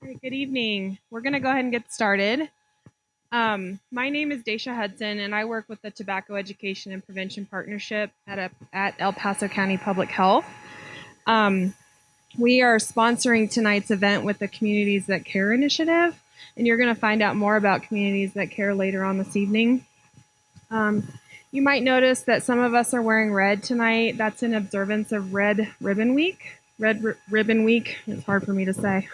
Great, good evening. We're going to go ahead and get started. My name is Daisha Hudson, and I work with the Tobacco Education and Prevention Partnership at El Paso County Public Health. We are sponsoring tonight's event with the Communities That Care initiative, and you're going to find out more about Communities That Care later on this evening. You might notice that some of us are wearing red tonight. That's in observance of Red Ribbon Week. Ribbon Week, it's hard for me to say,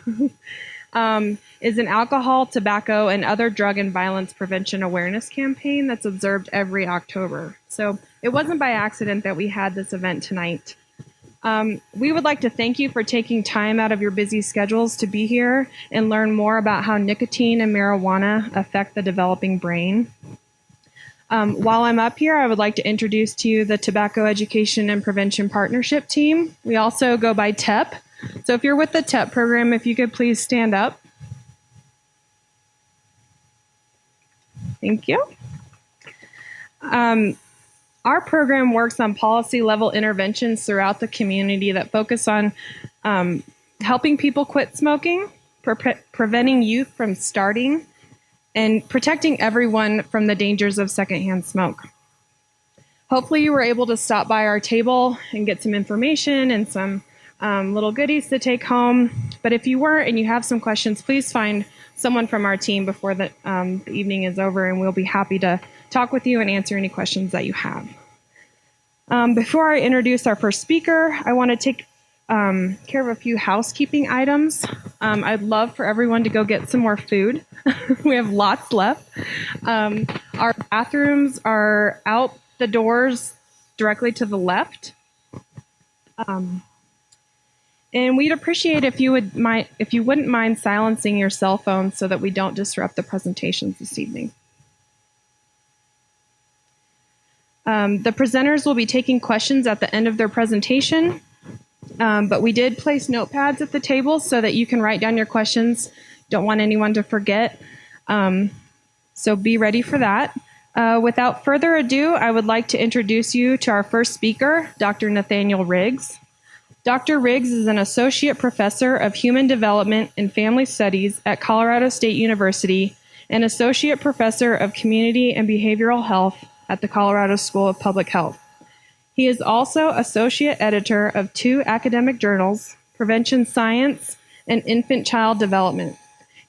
is an alcohol, tobacco, and other drug and violence prevention awareness campaign that's observed every October. So it wasn't by accident that we had this event tonight. We would like to thank you for taking time out of your busy schedules to be here and learn more about how nicotine and marijuana affect the developing brain. While I'm up here, I would like to introduce to you the Tobacco Education and Prevention Partnership team. We also go by TEP. So if you're with the TEP program, if you could please stand up. Thank you. Our program works on policy level interventions throughout the community that focus on helping people quit smoking, preventing youth from starting, and protecting everyone from the dangers of secondhand smoke. Hopefully you were able to stop by our table and get some information and some little goodies to take home. But if you weren't and you have some questions, please find someone from our team before the evening is over, and we'll be happy to talk with you and answer any questions that you have. Before I introduce our first speaker, I want to take care of a few housekeeping items. I'd love for everyone to go get some more food. We have lots left. Our bathrooms are out the doors directly to the left. And we'd appreciate if you wouldn't mind silencing your cell phones so that we don't disrupt the presentations this evening. The presenters will be taking questions at the end of their presentation, but we did place notepads at the table so that you can write down your questions. Don't want anyone to forget, so be ready for that. Without further ado, I would like to introduce you to our first speaker, Dr. Nathaniel Riggs. Dr. Riggs is an associate professor of human development and family studies at Colorado State University and associate professor of community and behavioral health at the Colorado School of Public Health. He is also associate editor of 2 academic journals, Prevention Science and Infant Child Development.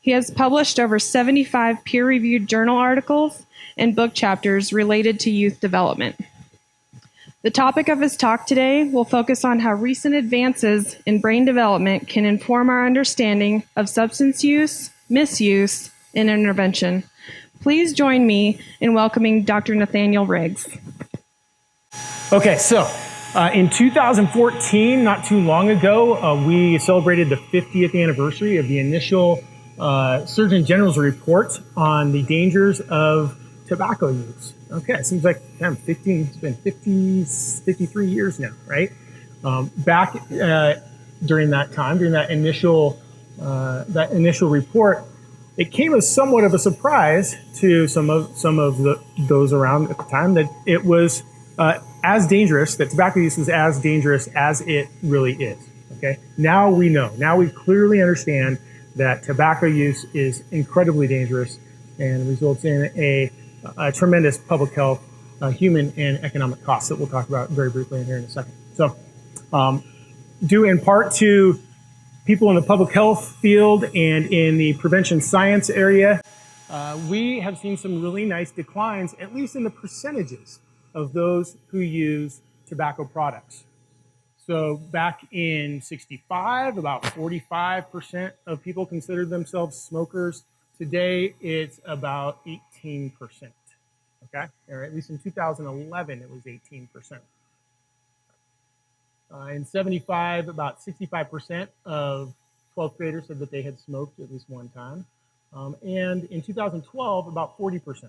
He has published over 75 peer-reviewed journal articles and book chapters related to youth development. The topic of his talk today will focus on how recent advances in brain development can inform our understanding of substance use, misuse, and intervention. Please join me in welcoming Dr. Nathaniel Riggs. Okay, so in 2014, not too long ago, we celebrated the 50th anniversary of the initial Surgeon General's report on the dangers of tobacco use. Okay, it seems like it's been 53 years now, right? Back during that time, during that initial report, it came as somewhat of a surprise to some of those around at the time that it was as dangerous, that tobacco use is as dangerous as it really is. Okay, now we know. Now we clearly understand that tobacco use is incredibly dangerous and results in a tremendous public health, human, and economic costs that we'll talk about very briefly in here in a second. So, due in part to people in the public health field and in the prevention science area, we have seen some really nice declines, at least in the percentages of those who use tobacco products. So back in 65, about 45% of people considered themselves smokers. Today, it's about 18%, okay? Or at least in 2011, it was 18%. In 75, about 65% of 12th graders said that they had smoked at least one time. And in 2012, about 40%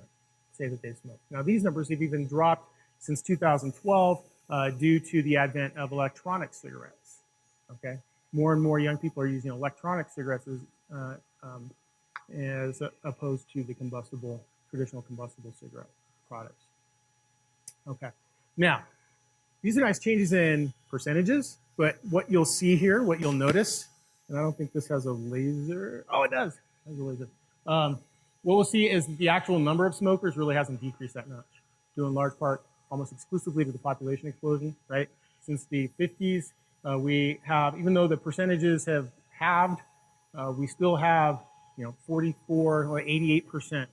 say that they smoked. Now, these numbers have even dropped since 2012 due to the advent of electronic cigarettes, okay? More and more young people are using electronic cigarettes as opposed to the traditional combustible cigarette products. Okay, now, these are nice changes in percentages, but what you'll see here, what you'll notice and I don't think this has a laser. Oh, it does. It has a laser. What we'll see is the actual number of smokers really hasn't decreased that much, due in large part almost exclusively to the population explosion, right? Since the 50s, we have, even though the percentages have halved, we still have, 44 or 88%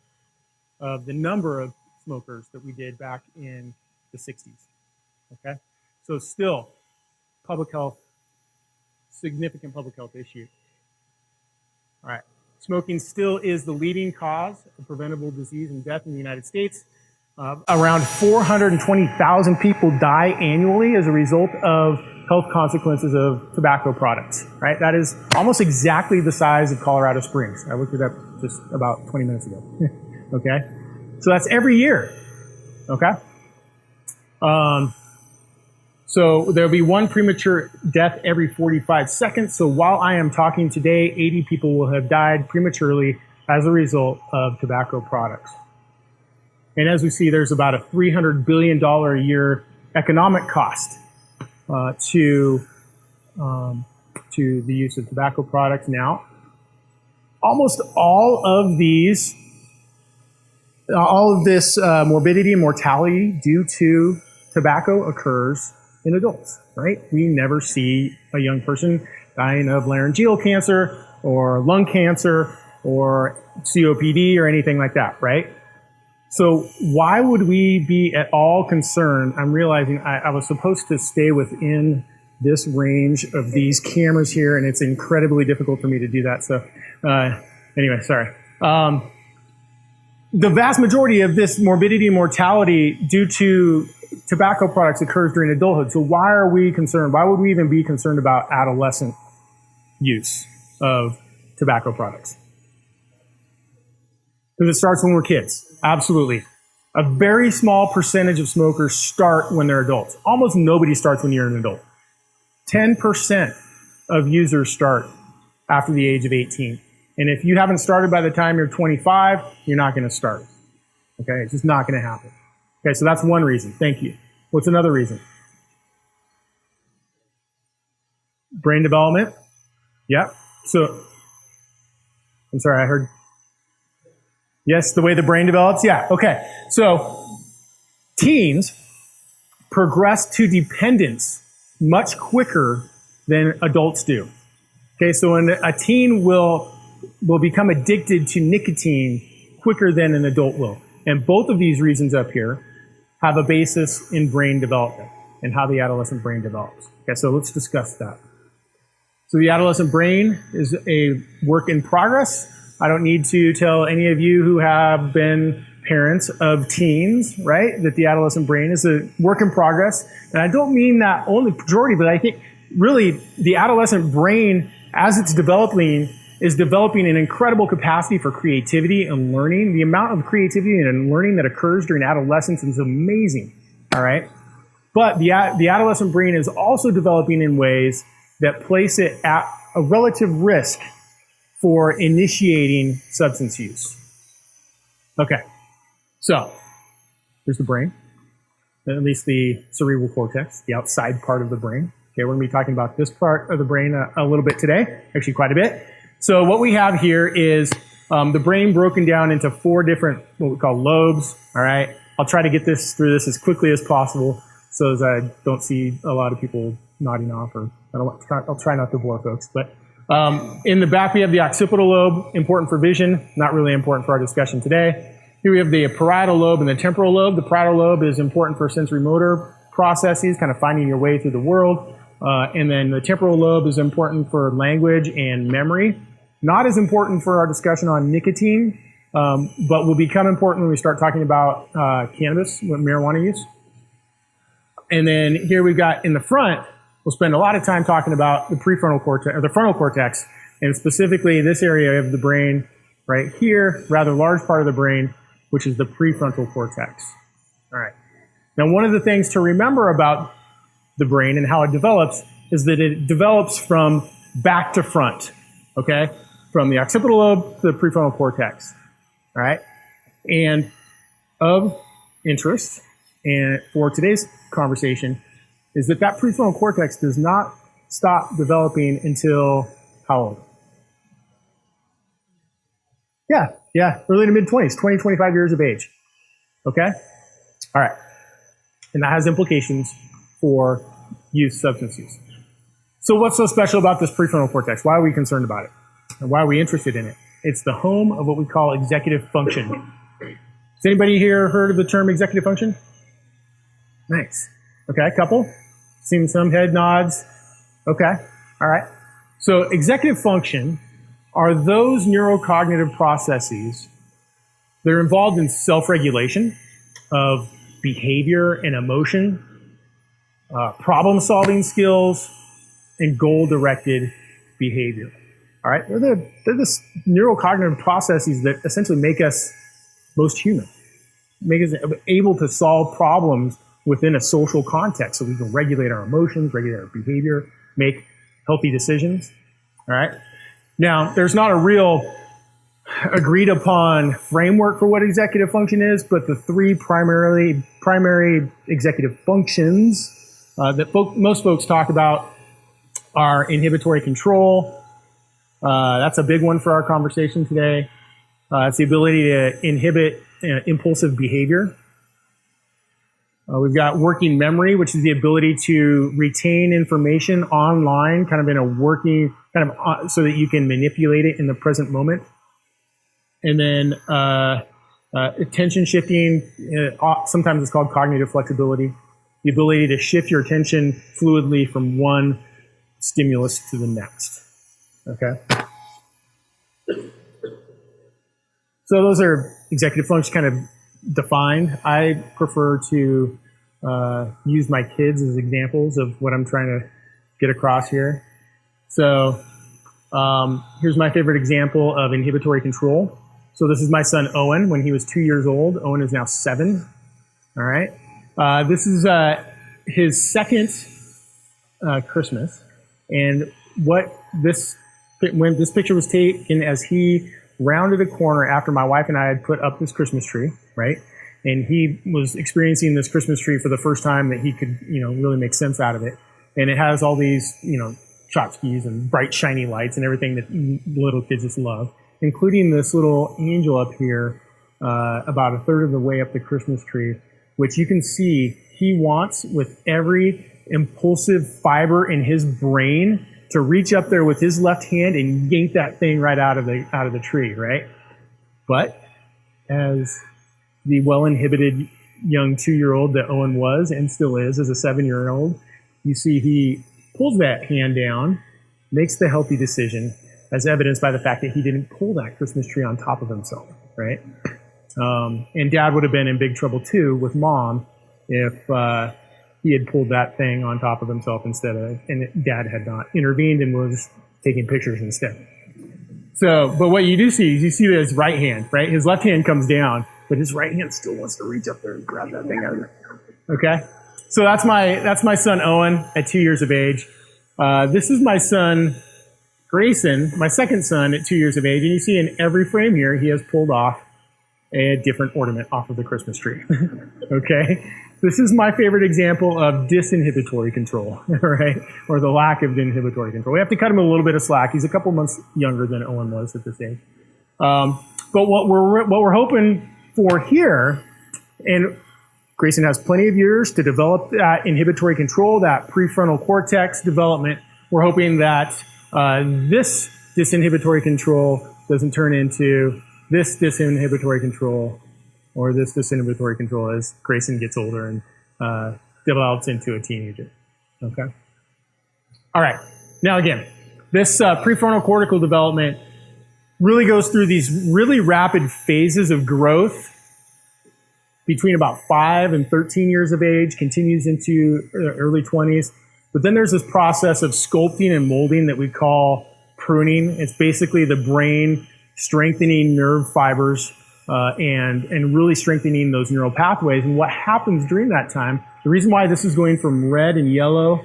of the number of smokers that we did back in the 60s, okay? So still, public health, significant public health issue. All right. Smoking still is the leading cause of preventable disease and death in the United States. Around 420,000 people die annually as a result of health consequences of tobacco products, right? That is almost exactly the size of Colorado Springs. I looked it up just about 20 minutes ago, okay? So that's every year, okay? So there'll be one premature death every 45 seconds. So while I am talking today, 80 people will have died prematurely as a result of tobacco products. And as we see, there's about a $300 billion a year economic cost to the use of tobacco products now. Almost all of this morbidity and mortality due to tobacco occurs in adults, right? We never see a young person dying of laryngeal cancer or lung cancer or COPD or anything like that, right? So why would we be at all concerned? I'm realizing I was supposed to stay within this range of these cameras here, and it's incredibly difficult for me to do that. So anyway, sorry. The vast majority of this morbidity and mortality due to tobacco products occurs during adulthood. So why are we concerned? Why would we even be concerned about adolescent use of tobacco products? Because it starts when we're kids. Absolutely. A very small percentage of smokers start when they're adults. Almost nobody starts when you're an adult. 10% of users start after the age of 18. And if you haven't started by the time you're 25, you're not going to start. Okay? It's just not going to happen. Okay, so that's one reason. Thank you. What's another reason? Brain development. Yep. So, I'm sorry, I heard. Yes, the way the brain develops? Yeah, okay. So, teens progress to dependence much quicker than adults do. Okay, so a teen will become addicted to nicotine quicker than an adult will. And both of these reasons up here have a basis in brain development and how the adolescent brain develops. Okay, so let's discuss that. So the adolescent brain is a work in progress. I don't need to tell any of you who have been parents of teens, right, that the adolescent brain is a work in progress. And I don't mean that only pejorative, but I think really the adolescent brain, as it's developing, is developing an incredible capacity for creativity and learning. The amount of creativity and learning that occurs during adolescence is amazing, all right? But the adolescent brain is also developing in ways that place it at a relative risk for initiating substance use. Okay, so here's the brain, at least the cerebral cortex, the outside part of the brain. Okay, we're going to be talking about this part of the brain a little bit today, actually quite a bit. So what we have here is the brain broken down into 4 different, what we call lobes, all right? I'll try to get through this as quickly as possible so as I don't see a lot of people nodding off, or I'll try not to bore folks. But in the back, we have the occipital lobe, important for vision, not really important for our discussion today. Here we have the parietal lobe and the temporal lobe. The parietal lobe is important for sensory motor processes, kind of finding your way through the world. And then the temporal lobe is important for language and memory. Not as important for our discussion on nicotine, but will become important when we start talking about cannabis, marijuana use. And then here we've got in the front, we'll spend a lot of time talking about the prefrontal cortex, or the frontal cortex, and specifically this area of the brain right here, rather large part of the brain, which is the prefrontal cortex. All right. Now, one of the things to remember about the brain and how it develops is that it develops from back to front, okay? From the occipital lobe to the prefrontal cortex, all right? And of interest, and for today's conversation, is that prefrontal cortex does not stop developing until How old? Yeah, early to mid-20s, 20, 25 years of age. Okay? All right. And that has implications for youth substance use. So what's so special about this prefrontal cortex? Why are we concerned about it? And why are we interested in it? It's the home of what we call executive function. Has anybody here heard of the term executive function? Nice. Okay, a couple. Seen some head nods. Okay, all right. So executive function are those neurocognitive processes that are involved in self-regulation of behavior and emotion, problem-solving skills, and goal-directed behavior. All right, they're the neurocognitive processes that essentially make us most human, make us able to solve problems within a social context, so we can regulate our emotions, regulate our behavior, make healthy decisions. All right. Now, there's not a real agreed upon framework for what executive function is, but the three primary executive functions that most folks talk about are inhibitory control. That's a big one for our conversation today. It's the ability to inhibit impulsive behavior. We've got working memory, which is the ability to retain information online, kind of in a working, so that you can manipulate it in the present moment. And then attention shifting, sometimes it's called cognitive flexibility, the ability to shift your attention fluidly from one stimulus to the next. Okay? So those are executive functions kind of defined. I prefer to use my kids as examples of what I'm trying to get across here. So here's my favorite example of inhibitory control. So this is my son Owen when he was 2 years old. Owen is now 7. All right. This is his second Christmas. And when this picture was taken as he rounded a corner after my wife and I had put up this Christmas tree, right? And he was experiencing this Christmas tree for the first time that he could, really make sense out of it. And it has all these, tchotchkes and bright, shiny lights and everything that little kids just love, including this little angel up here, about a third of the way up the Christmas tree, which you can see he wants with every impulsive fiber in his brain to reach up there with his left hand and yank that thing right out of the tree, right? But as the well-inhibited young 2-year-old that Owen was and still is as a 7-year-old, you see he pulls that hand down, makes the healthy decision, as evidenced by the fact that he didn't pull that Christmas tree on top of himself, right? And Dad would have been in big trouble too with Mom if he had pulled that thing on top of himself and Dad had not intervened and was taking pictures instead. So, but what you do see is you see his right hand, right? His left hand comes down, but his right hand still wants to reach up there and grab that thing out of there. Okay? So that's my son Owen at 2 years of age. This is my son Grayson, my second son at 2 years of age, and you see in every frame here he has pulled off a different ornament off of the Christmas tree. Okay? This is my favorite example of disinhibitory control, right? Or the lack of inhibitory control. We have to cut him a little bit of slack. He's a couple months younger than Owen was at this age. But what we're hoping for here, and Grayson has plenty of years to develop that inhibitory control, that prefrontal cortex development. We're hoping that this disinhibitory control doesn't turn into this disinhibitory control or this disinhibitory control as Grayson gets older and develops into a teenager. Okay? All right. Now again, this prefrontal cortical development really goes through these really rapid phases of growth between about 5 and 13 years of age, continues into early 20s. But then there's this process of sculpting and molding that we call pruning. It's basically the brain strengthening nerve fibers and really strengthening those neural pathways. And what happens during that time, the reason why this is going from red and yellow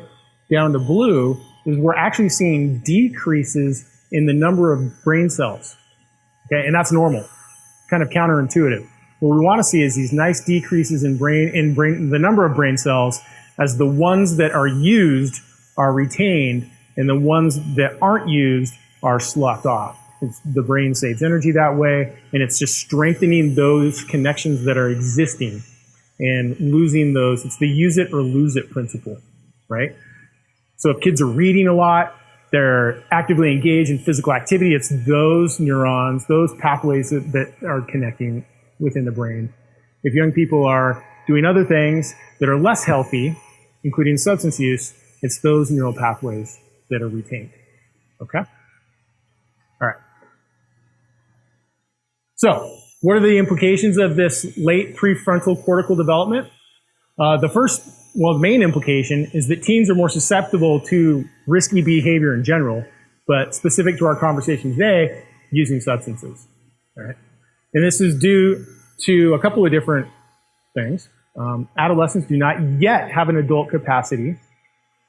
down to blue is we're actually seeing decreases in the number of brain cells. Okay, and that's normal, kind of counterintuitive. What we want to see is these nice decreases in the number of brain cells as the ones that are used are retained and the ones that aren't used are sloughed off. The brain saves energy that way, and it's just strengthening those connections that are existing and losing those. It's the use it or lose it principle, right? So if kids are reading a lot, they're actively engaged in physical activity, it's those neurons, those pathways that are connecting within the brain. If young people are doing other things that are less healthy, including substance use, it's those neural pathways that are retained. Okay? All right. So, what are the implications of this late prefrontal cortical development? The main implication is that teens are more susceptible to risky behavior in general, but specific to our conversation today, using substances. All right? And this is due to a couple of different things. Adolescents do not yet have an adult capacity.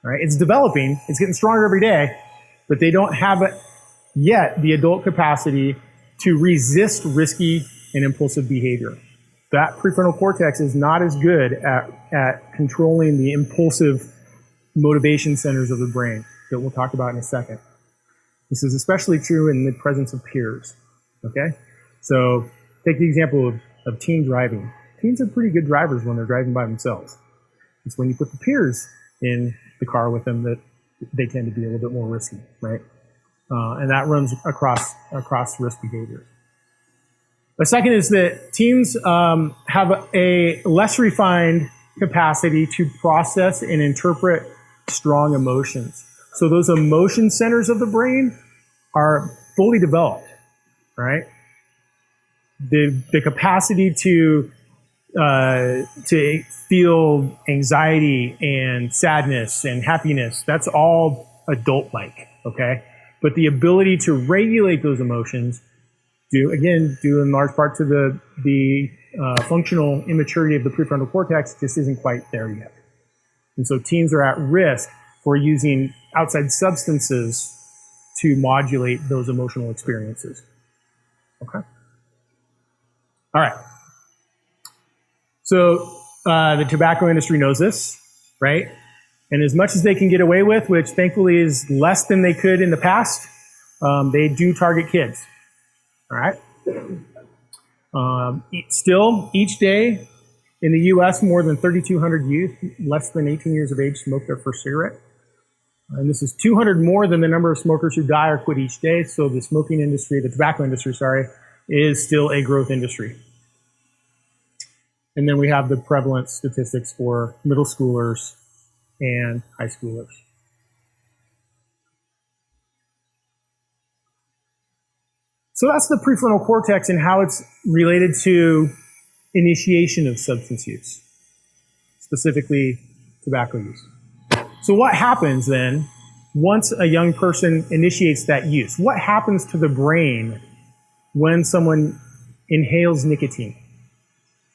Right? It's developing, it's getting stronger every day, but they don't have yet the adult capacity to resist risky and impulsive behavior. That prefrontal cortex is not as good at controlling the impulsive motivation centers of the brain that we'll talk about in a second. This is especially true in the presence of peers. Okay? So take the example of teen driving. Teens are pretty good drivers when they're driving by themselves. It's when you put the peers in the car with them that they tend to be a little bit more risky, right? And that runs across risk behaviors. The second is that teens have a less refined capacity to process and interpret strong emotions. So those emotion centers of the brain are fully developed, right? The capacity to feel anxiety and sadness and happiness, that's all adult-like, okay? But the ability to regulate those emotions, due in large part to the functional immaturity of the prefrontal cortex, just isn't quite there yet. And so teens are at risk for using outside substances to modulate those emotional experiences. Okay? All right. So the tobacco industry knows this, right? And as much as they can get away with, which thankfully is less than they could in the past, they do target kids. All right? Still, each day in the U.S., more than 3,200 youth less than 18 years of age smoke their first cigarette. And this is 200 more than the number of smokers who die or quit each day. So the tobacco industry, is still a growth industry. And then we have the prevalence statistics for middle schoolers and high schoolers. So that's the prefrontal cortex and how it's related to initiation of substance use, specifically tobacco use. So what happens then once a young person initiates that use? What happens to the brain when someone inhales nicotine?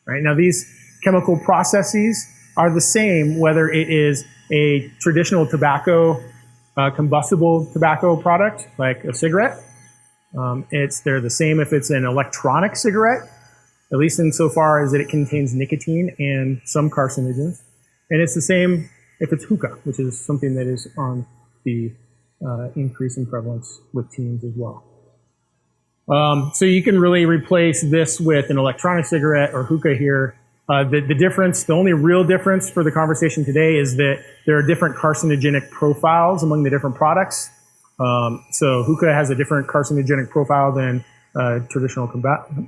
Right? Now, these chemical processes are the same whether it is a traditional tobacco, combustible tobacco product, like a cigarette. They're the same if it's an electronic cigarette, at least insofar as that it contains nicotine and some carcinogens. And it's the same if it's hookah, which is something that is on the increase in prevalence with teens as well. So you can really replace this with an electronic cigarette or hookah here. The only real difference for the conversation today is that there are different carcinogenic profiles among the different products. So hookah has a different carcinogenic profile than traditional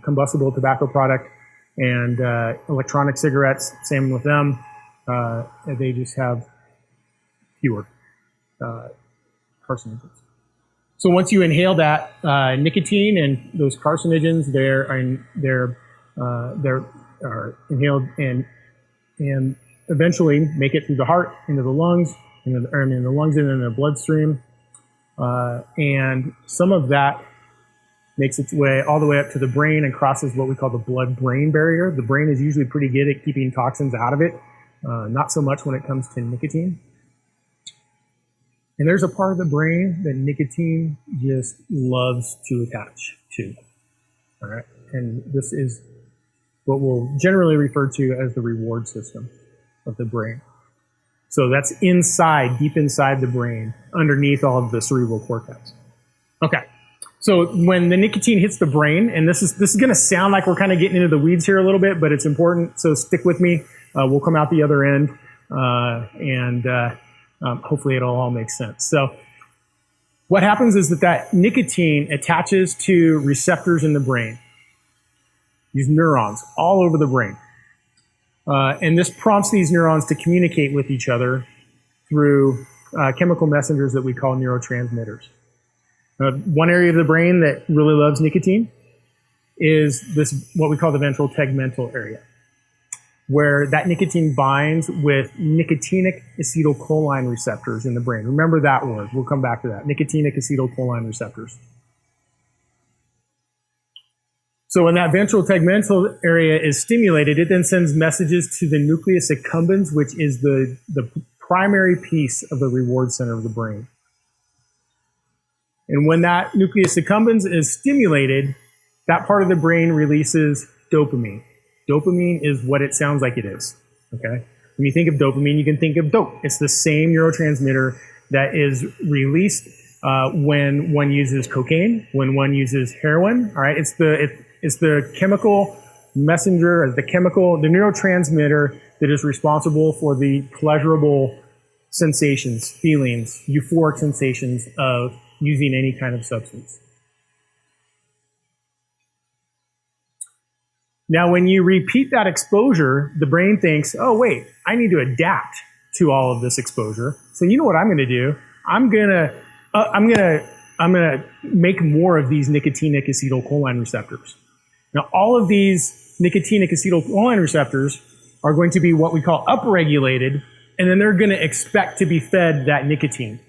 combustible tobacco product, and electronic cigarettes, same with them. They just have fewer carcinogens. So once you inhale that nicotine and those carcinogens, they're inhaled and eventually make it through the heart, into the lungs, and in the lungs and in the bloodstream. And some of that makes its way all the way up to the brain and crosses what we call the blood-brain barrier. The brain is usually pretty good at keeping toxins out of it, not so much when it comes to nicotine. And there's a part of the brain that nicotine just loves to attach to. All right? And this is what we'll generally refer to as the reward system of the brain. So that's deep inside the brain, underneath all of the cerebral cortex. Okay. So when the nicotine hits the brain, and this is going to sound like we're kind of getting into the weeds here a little bit, but it's important. So stick with me. We'll come out the other end, and hopefully it'll all make sense. So what happens is that nicotine attaches to receptors in the brain, these neurons all over the brain. And this prompts these neurons to communicate with each other through chemical messengers that we call neurotransmitters. One area of the brain that really loves nicotine is this, what we call the ventral tegmental area, where that nicotine binds with nicotinic acetylcholine receptors in the brain. Remember that word. We'll come back to that. Nicotinic acetylcholine receptors. So when that ventral tegmental area is stimulated, it then sends messages to the nucleus accumbens, which is the primary piece of the reward center of the brain. And when that nucleus accumbens is stimulated, that part of the brain releases dopamine. Dopamine is what it sounds like it is. Okay? When you think of dopamine, you can think of dope. It's the same neurotransmitter that is released when one uses cocaine, when one uses heroin. All right? It's the chemical messenger, the neurotransmitter that is responsible for the pleasurable sensations, feelings, euphoric sensations of using any kind of substance. Now, when you repeat that exposure, the brain thinks, oh, wait, I need to adapt to all of this exposure. So you know what I'm going to do? I'm going to make more of these nicotinic acetylcholine receptors. Now, all of these nicotinic acetylcholine receptors are going to be what we call upregulated, and then they're going to expect to be fed that nicotine.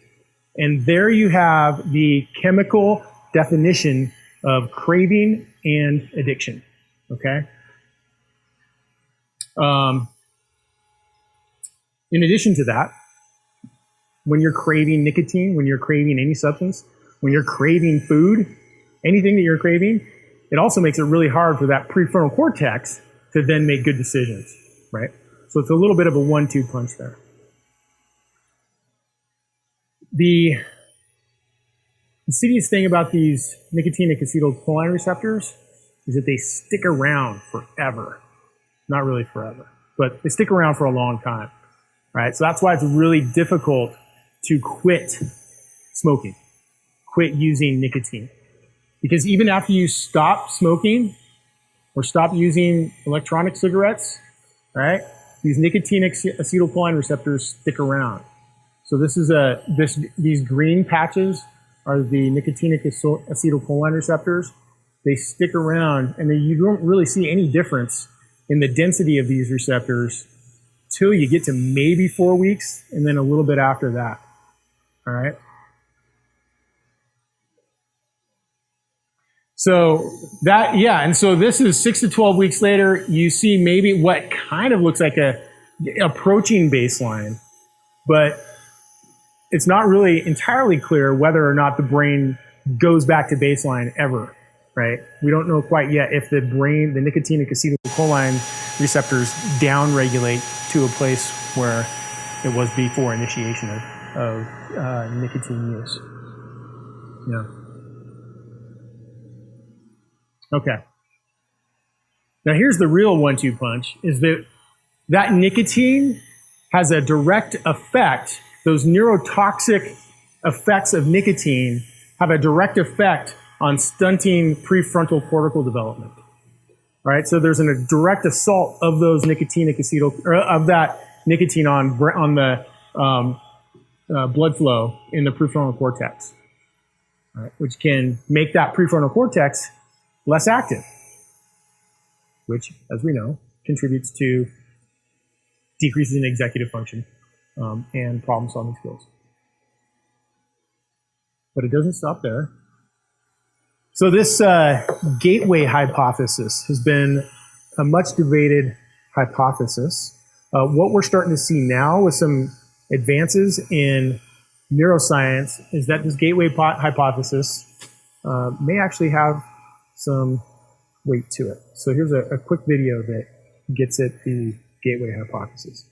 And there you have the chemical definition of craving and addiction. Okay? In addition to that, when you're craving nicotine, when you're craving any substance, when you're craving food, anything that you're craving, it also makes it really hard for that prefrontal cortex to then make good decisions, right? So it's a little bit of a 1-2 punch there. The insidious thing about these nicotinic acetylcholine receptors is that they stick around forever. Not really forever, but they stick around for a long time, right? So that's why it's really difficult to quit smoking, quit using nicotine. Because even after you stop smoking or stop using electronic cigarettes, right, these nicotinic acetylcholine receptors stick around. So these green patches are the nicotinic acetylcholine receptors. They stick around, and you don't really see any difference in the density of these receptors till you get to maybe 4 weeks, and then a little bit after that. All right? So and so this is 6 to 12 weeks later. You see maybe what kind of looks like a approaching baseline, but it's not really entirely clear whether or not the brain goes back to baseline ever, right? We don't know quite yet if the nicotinic acetylcholine receptors downregulate to a place where it was before initiation of nicotine use. Yeah. Okay. Now here's the real 1-2 punch, is that nicotine has a direct effect. Those neurotoxic effects of nicotine have a direct effect on stunting prefrontal cortical development. All right, so there's a direct assault of those nicotinic of that nicotine on the blood flow in the prefrontal cortex, all right, which can make that prefrontal cortex less active, which, as we know, contributes to decreases in executive function and problem-solving skills. But it doesn't stop there. So this gateway hypothesis has been a much debated hypothesis. What we're starting to see now with some advances in neuroscience is that this gateway hypothesis may actually have some weight to it. So here's a quick video that gets at the gateway hypothesis.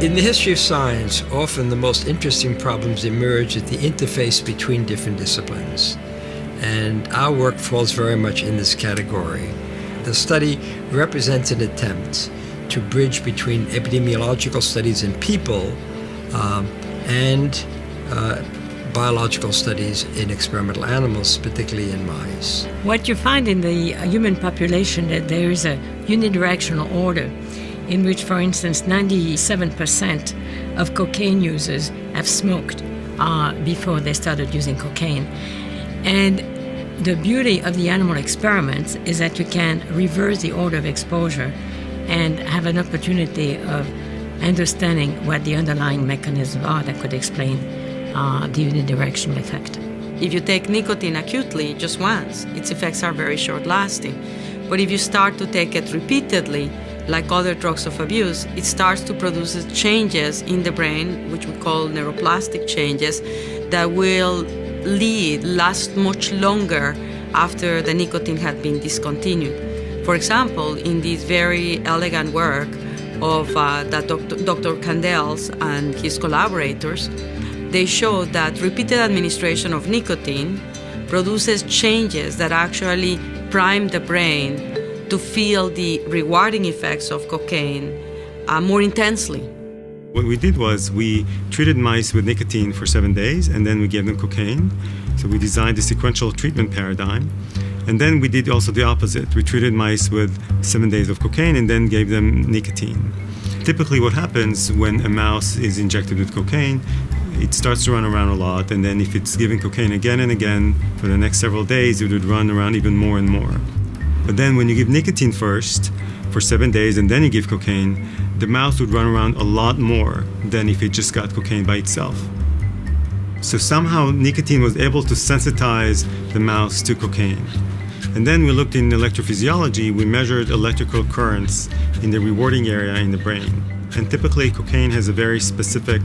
In the history of science, often the most interesting problems emerge at the interface between different disciplines. And our work falls very much in this category. The study represents an attempt to bridge between epidemiological studies in people and biological studies in experimental animals, particularly in mice. What you find in the human population, that there is a unidirectional order in which, for instance, 97% of cocaine users have smoked before they started using cocaine. And the beauty of the animal experiments is that you can reverse the order of exposure and have an opportunity of understanding what the underlying mechanisms are that could explain the unidirectional effect. If you take nicotine acutely just once, its effects are very short-lasting. But if you start to take it repeatedly, like other drugs of abuse, it starts to produce changes in the brain, which we call neuroplastic changes, that will last much longer after the nicotine had been discontinued. For example, in this very elegant work of Dr. Candels and his collaborators, they showed that repeated administration of nicotine produces changes that actually prime the brain to feel the rewarding effects of cocaine more intensely. What we did was we treated mice with nicotine for 7 days, and then we gave them cocaine. So we designed a sequential treatment paradigm. And then we did also the opposite. We treated mice with 7 days of cocaine and then gave them nicotine. Typically what happens when a mouse is injected with cocaine, it starts to run around a lot, and then if it's given cocaine again and again for the next several days, it would run around even more and more. But then when you give nicotine first for 7 days and then you give cocaine, the mouse would run around a lot more than if it just got cocaine by itself. So somehow nicotine was able to sensitize the mouse to cocaine. And then we looked in electrophysiology, we measured electrical currents in the rewarding area in the brain. And typically cocaine has a very specific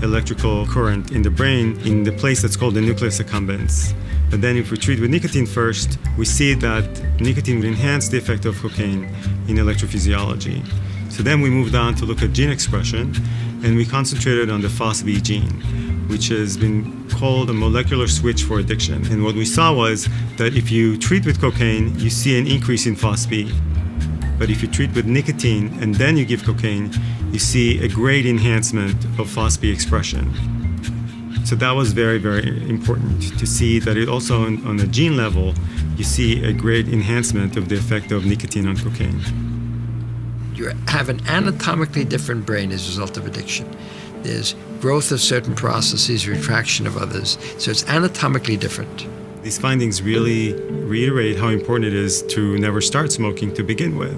electrical current in the brain in the place that's called the nucleus accumbens. But then if we treat with nicotine first, we see that nicotine would enhance the effect of cocaine in electrophysiology. So then we moved on to look at gene expression, and we concentrated on the FOSB gene, which has been called a molecular switch for addiction. And what we saw was that if you treat with cocaine, you see an increase in FOSB. But if you treat with nicotine and then you give cocaine, you see a great enhancement of FOSB expression. So that was very, very important to see that it also on a gene level, you see a great enhancement of the effect of nicotine on cocaine. You have an anatomically different brain as a result of addiction. There's growth of certain processes, retraction of others, so it's anatomically different. These findings really reiterate how important it is to never start smoking to begin with.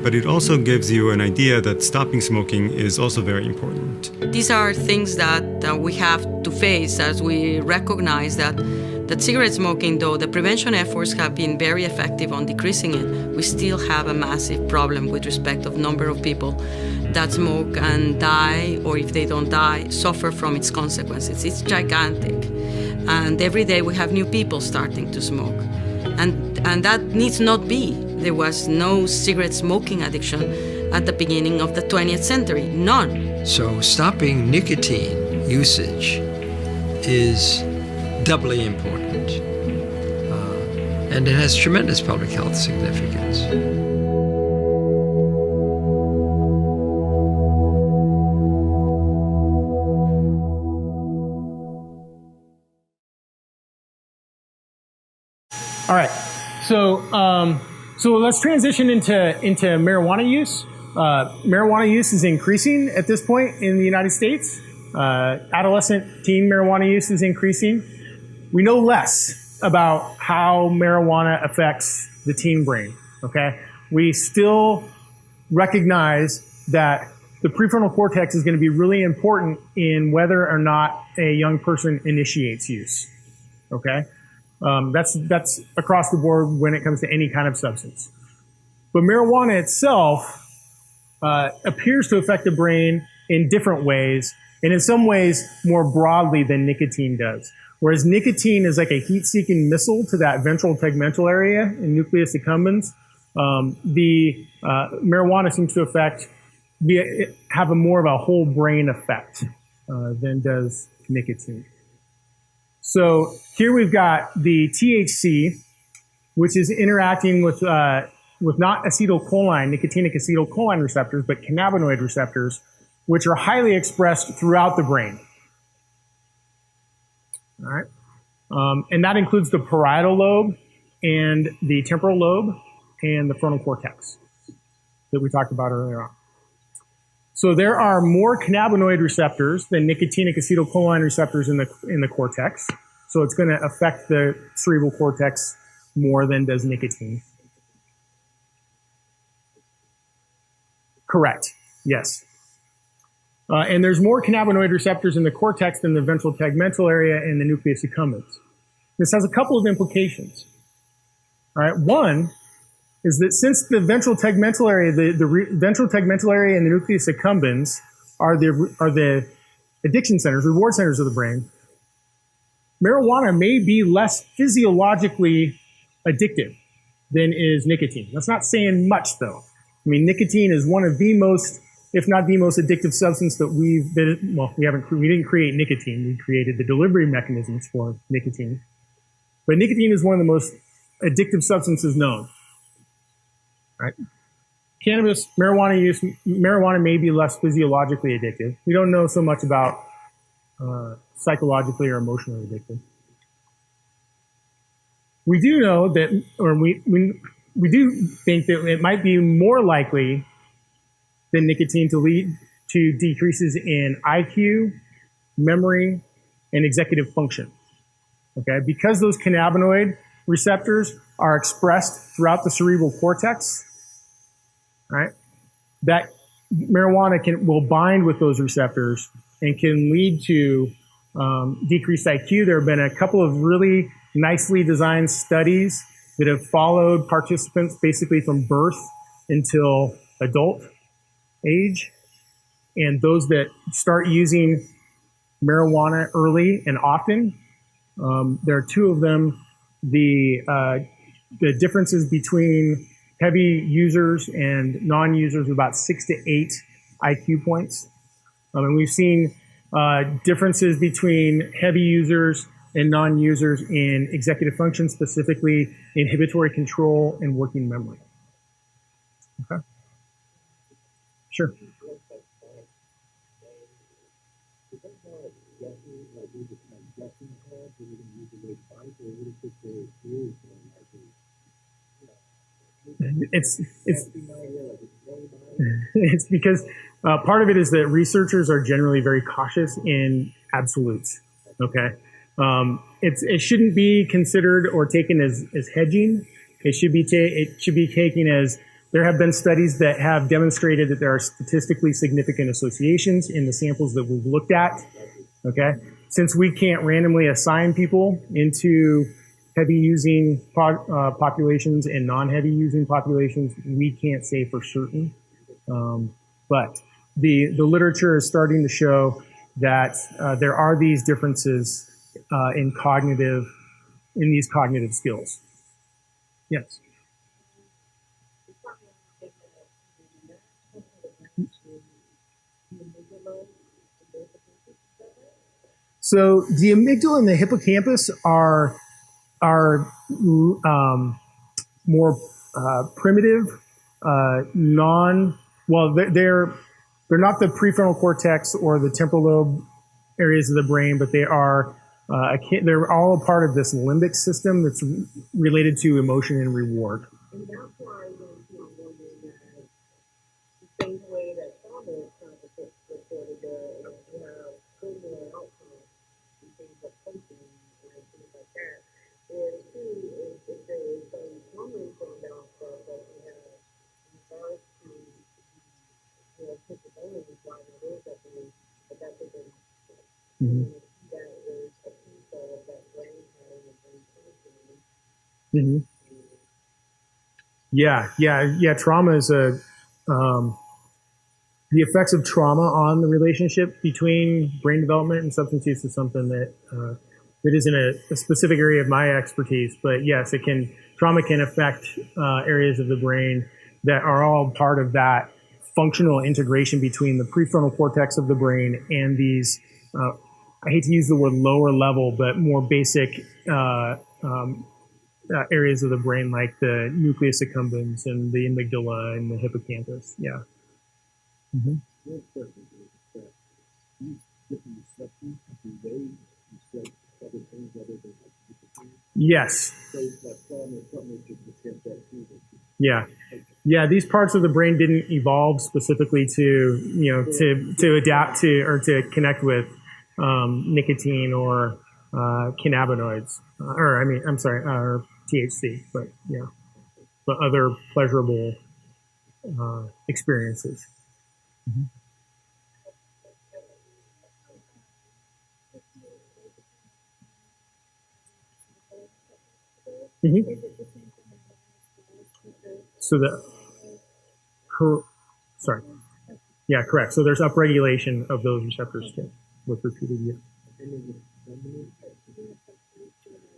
But it also gives you an idea that stopping smoking is also very important. These are things that we have to face as we recognize that cigarette smoking, though the prevention efforts have been very effective on decreasing it, we still have a massive problem with respect of number of people that smoke and die, or if they don't die, suffer from its consequences. It's gigantic. And every day we have new people starting to smoke. And that needs not be. There was no cigarette smoking addiction at the beginning of the 20th century, none. So stopping nicotine usage is doubly important. And it has tremendous public health significance. All right, so let's transition into marijuana use. Marijuana use is increasing at this point in the United States. Adolescent teen marijuana use is increasing. We know less about how marijuana affects the teen brain, okay? We still recognize that the prefrontal cortex is going to be really important in whether or not a young person initiates use, okay? That's across the board when it comes to any kind of substance. But marijuana itself appears to affect the brain in different ways, and in some ways more broadly than nicotine does. Whereas nicotine is like a heat-seeking missile to that ventral tegmental area in nucleus accumbens, the marijuana seems to affect have a more of a whole brain effect than does nicotine. So here we've got the THC, which is interacting with not acetylcholine, nicotinic acetylcholine receptors, but cannabinoid receptors, which are highly expressed throughout the brain. All right, and that includes the parietal lobe and the temporal lobe and the frontal cortex that we talked about earlier on. So there are more cannabinoid receptors than nicotinic acetylcholine receptors in the cortex. So it's going to affect the cerebral cortex more than does nicotine. Correct. Yes. And there's more cannabinoid receptors in the cortex than the ventral tegmental area and the nucleus accumbens. This has a couple of implications. All right. One is that since the ventral tegmental area, the ventral tegmental area and the nucleus accumbens are the addiction centers, reward centers of the brain, marijuana may be less physiologically addictive than is nicotine. That's not saying much, though. I mean, nicotine is one of the most, if not the most addictive substance that we didn't create nicotine. We created the delivery mechanisms for nicotine. But nicotine is one of the most addictive substances known. Right? Cannabis, marijuana may be less physiologically addictive. We don't know so much about psychologically or emotionally addictive. We do know that, or we do think that it might be more likely than nicotine to lead to decreases in IQ, memory, and executive function. Okay, because those cannabinoid receptors are expressed throughout the cerebral cortex, right? That marijuana will bind with those receptors and can lead to decreased IQ. There have been a couple of really nicely designed studies that have followed participants basically from birth until adult age. And those that start using marijuana early and often, there are two of them. The differences between heavy users and non-users are about 6 to 8 IQ points. And we've seen differences between heavy users and non-users in executive function, specifically inhibitory control and working memory. Okay. Sure. It's because part of it is that researchers are generally very cautious in absolutes. Okay, it shouldn't be considered or taken as hedging. It should be taken as there have been studies that have demonstrated that there are statistically significant associations in the samples that we've looked at. Okay, since we can't randomly assign people into heavy using populations and non-heavy using populations, we can't say for certain. But the literature is starting to show that there are these differences in these cognitive skills. Yes. So the amygdala and the hippocampus are more primitive, they're not the prefrontal cortex or the temporal lobe areas of the brain, but they're all a part of this limbic system that's related to emotion and reward. And that's why I'm wondering that the same way that trauma is kind of reported, you have criminal outcomes and things like coaching and things like that. There too, if there is some trauma-informed outcome that we have in regards to capabilities, why it is that that's a good Mm-hmm. that is a piece of that brain having a brain function. Mm-hmm. Yeah. Trauma is the effects of trauma on the relationship between brain development and substance use is something that isn't a specific area of my expertise. But yes, trauma can affect areas of the brain that are all part of that functional integration between the prefrontal cortex of the brain and these, I hate to use the word lower level, but more basic areas of the brain like the nucleus accumbens and the amygdala and the hippocampus. Yeah. Mm-hmm. Yes. Yeah. Yeah, these parts of the brain didn't evolve specifically to adapt to or to connect with nicotine or cannabinoids, or THC, but other pleasurable experiences. Mm-hmm. Mm-hmm. So yeah, correct. So there's upregulation of those receptors too with repeated use.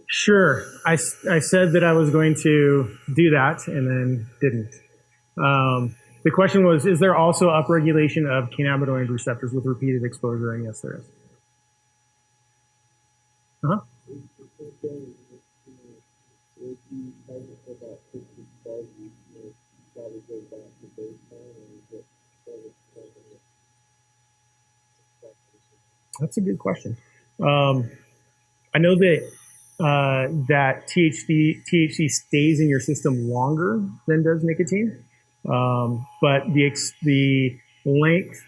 Sure. I said that I was going to do that and then didn't. The question was, is there also upregulation of cannabinoid receptors with repeated exposure? And yes, there is. Uh-huh. That's a good question. I know that that THC stays in your system longer than does nicotine, but the length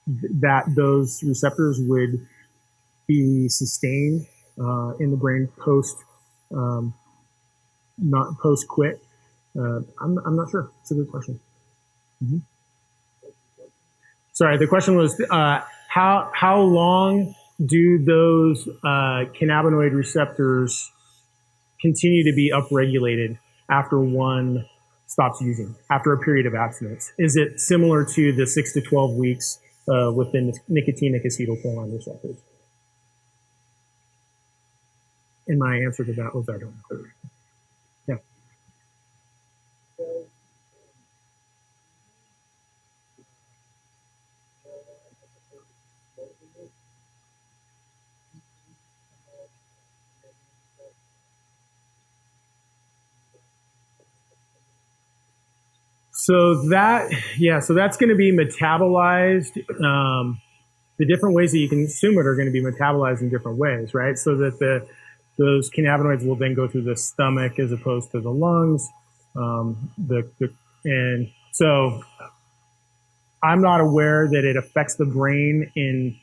that those receptors would be sustained in the brain not post quit. I'm not sure. It's a good question. Mm-hmm. Sorry, the question was how long do those cannabinoid receptors continue to be upregulated after one stops using, after a period of abstinence? Is it similar to the 6 to 12 weeks within the nicotinic acetylcholine receptors? And my answer to that was I don't know. Yeah. So that's going to be metabolized. The different ways that you consume it are going to be metabolized in different ways, right? So that those cannabinoids will then go through the stomach as opposed to the lungs. And so I'm not aware that it affects the brain in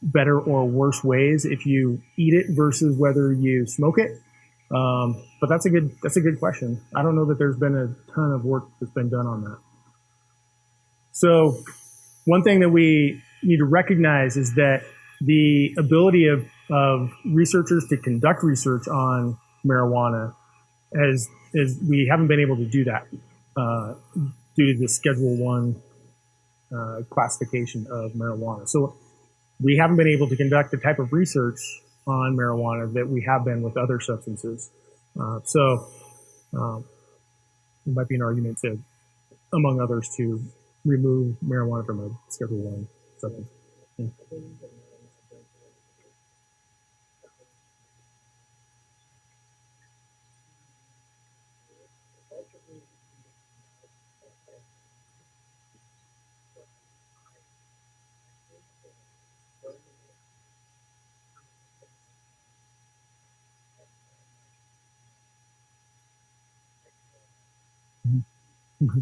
better or worse ways if you eat it versus whether you smoke it. But that's a good question. I don't know that there's been a ton of work that's been done on that. So one thing that we need to recognize is that the ability of researchers to conduct research on marijuana is we haven't been able to do that due to the Schedule 1 classification of marijuana. So we haven't been able to conduct the type of research on marijuana that we have been with other substances. So it might be an argument to, among others, to remove marijuana from a Schedule 1 substance. Yeah.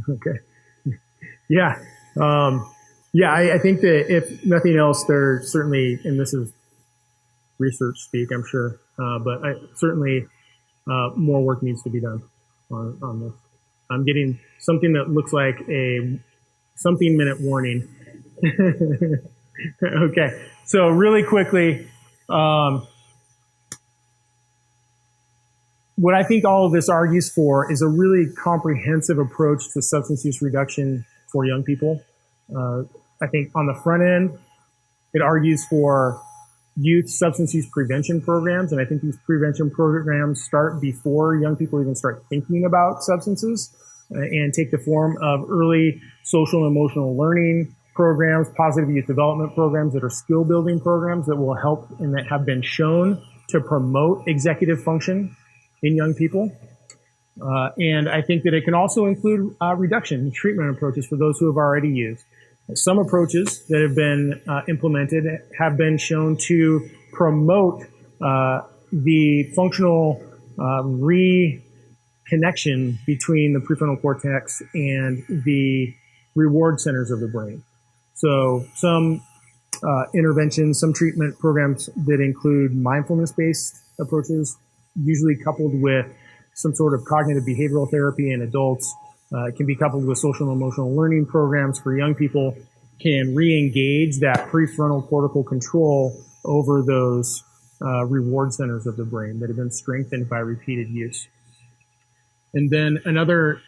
Okay. Yeah. I think that if nothing else, there's certainly, and this is research speak, I'm sure, but certainly more work needs to be done on this. I'm getting something that looks like a something minute warning. Okay. So really quickly, what I think all of this argues for is a really comprehensive approach to substance use reduction for young people. I think on the front end, it argues for youth substance use prevention programs, and I think these prevention programs start before young people even start thinking about substances, and take the form of early social and emotional learning programs, positive youth development programs that are skill building programs that will help and that have been shown to promote executive function in young people. And I think that it can also include reduction and treatment approaches for those who have already used. Some approaches that have been implemented have been shown to promote the functional reconnection between the prefrontal cortex and the reward centers of the brain. So some interventions, some treatment programs that include mindfulness-based approaches, usually coupled with some sort of cognitive behavioral therapy in adults. It can be coupled with social and emotional learning programs for young people, can re-engage that prefrontal cortical control over those reward centers of the brain that have been strengthened by repeated use. And then another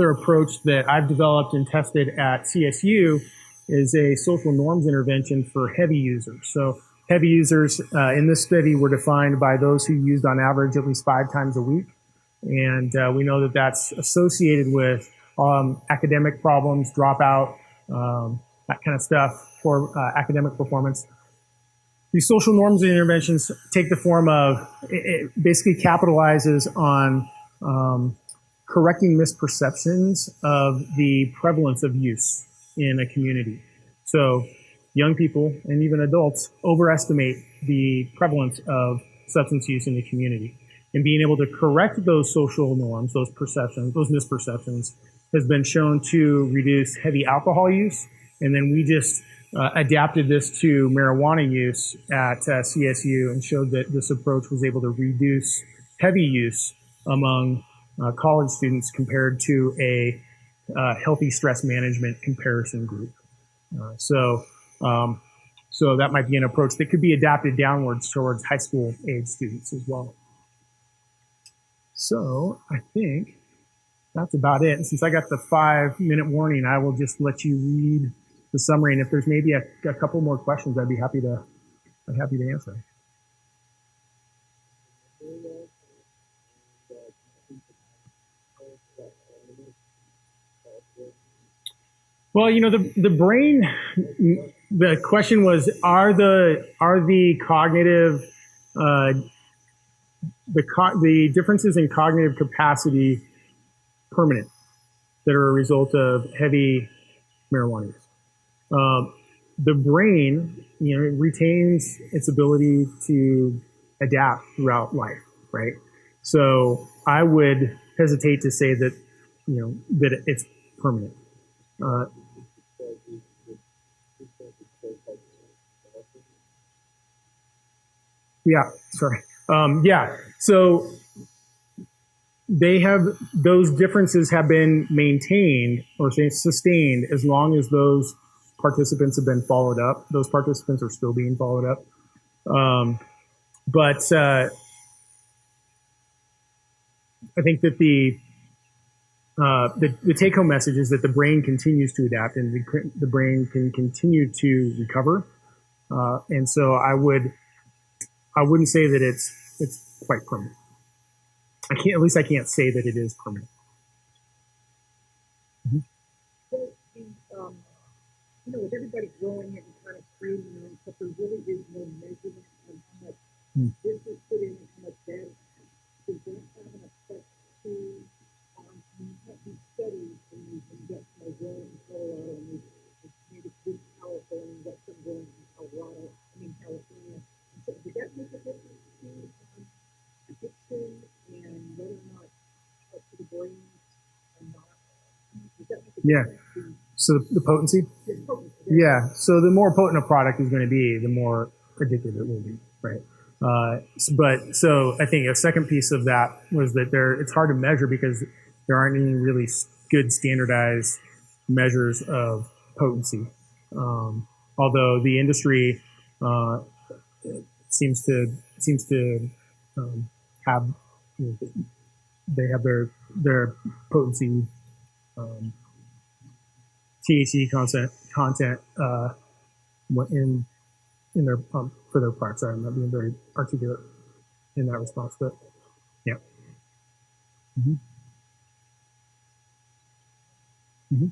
approach that I've developed and tested at CSU is a social norms intervention for heavy users. So heavy users in this study were defined by those who used on average at least 5 times a week. And we know that that's associated with academic problems, dropout, that kind of stuff for academic performance. These social norms and interventions take the form of, it basically capitalizes on correcting misperceptions of the prevalence of use in a community. So young people and even adults overestimate the prevalence of substance use in the community. And being able to correct those social norms, those perceptions, those misperceptions, has been shown to reduce heavy alcohol use. And then we just adapted this to marijuana use at CSU and showed that this approach was able to reduce heavy use among college students compared to a healthy stress management comparison group. So that might be an approach that could be adapted downwards towards high school age students as well. So I think that's about it. And since I got the 5-minute warning, I will just let you read the summary. And if there's maybe a couple more questions, I'd be happy to answer. Well, the brain, the question was, are the cognitive, the differences in cognitive capacity permanent that are a result of heavy marijuana use? The brain, it retains its ability to adapt throughout life, right? So I would hesitate to say that, that it's permanent. Yeah, sorry. So those differences have been maintained or sustained as long as those participants have been followed up. Those participants are still being followed up. But I think that the take-home message is that the brain continues to adapt and the brain can continue to recover. And so I wouldn't say that it's quite permanent. I can't say that it is permanent. Mm-hmm. So, with everybody growing it and kind of creating their own stuff, there really is no measurement on how much this is put in and how much that is. Does that have an effect to, you have these studies and you get some growing in Colorado and you made it this powerful and you got some growing in California. And so, did that make a difference to addiction and whether or not to the brain or not? Does that make a difference? Yeah. So the potency? Yeah. So the more potent a product is going to be, the more addictive it will be, right? But so I think a second piece of that was that it's hard to measure because there aren't any really good standardized measures of potency. Although the industry seems to have, they have their potency THC content in for their part. Sorry, I'm not being very articulate in that response, but yeah. Mm-hmm. Mm-hmm.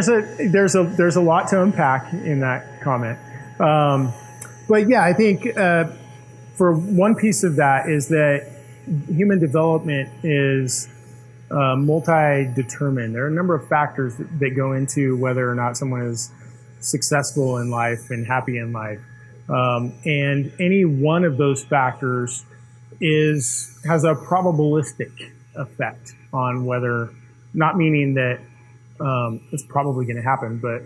There's a lot to unpack in that comment, but yeah, I think for one piece of that is that human development is multi-determined. There are a number of factors that go into whether or not someone is successful in life and happy in life, and any one of those factors has a probabilistic effect on whether, not meaning that it's probably going to happen, but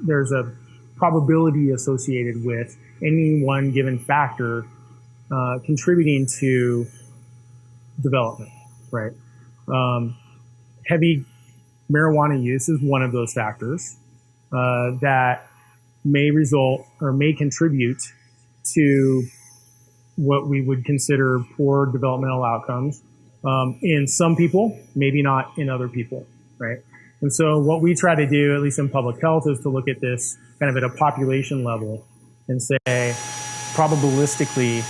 there's a probability associated with any one given factor contributing to development, right? Heavy marijuana use is one of those factors that may result or may contribute to what we would consider poor developmental outcomes in some people, maybe not in other people, right? And so what we try to do, at least in public health, is to look at this kind of at a population level and say, probabilistically,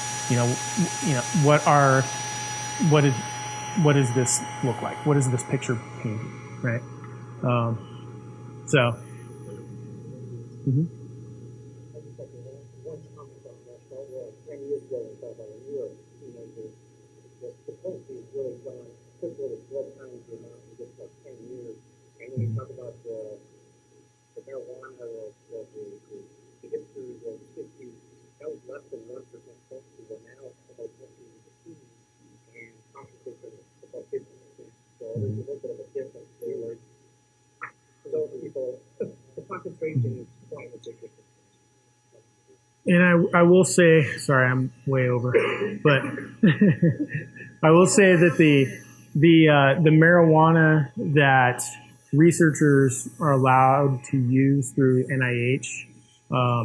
what does this look like? What does this picture paint, right? Mm-hmm. When you talk about the marijuana, the history of the 50s, that was less than 1% potency, but now it's about 15%, and concentration is about 50%. So there's a little bit of a difference there. Where for those people, the concentration is quite a big difference. And I will say, sorry, I'm way over, but I will say that the marijuana that researchers are allowed to use through NIH,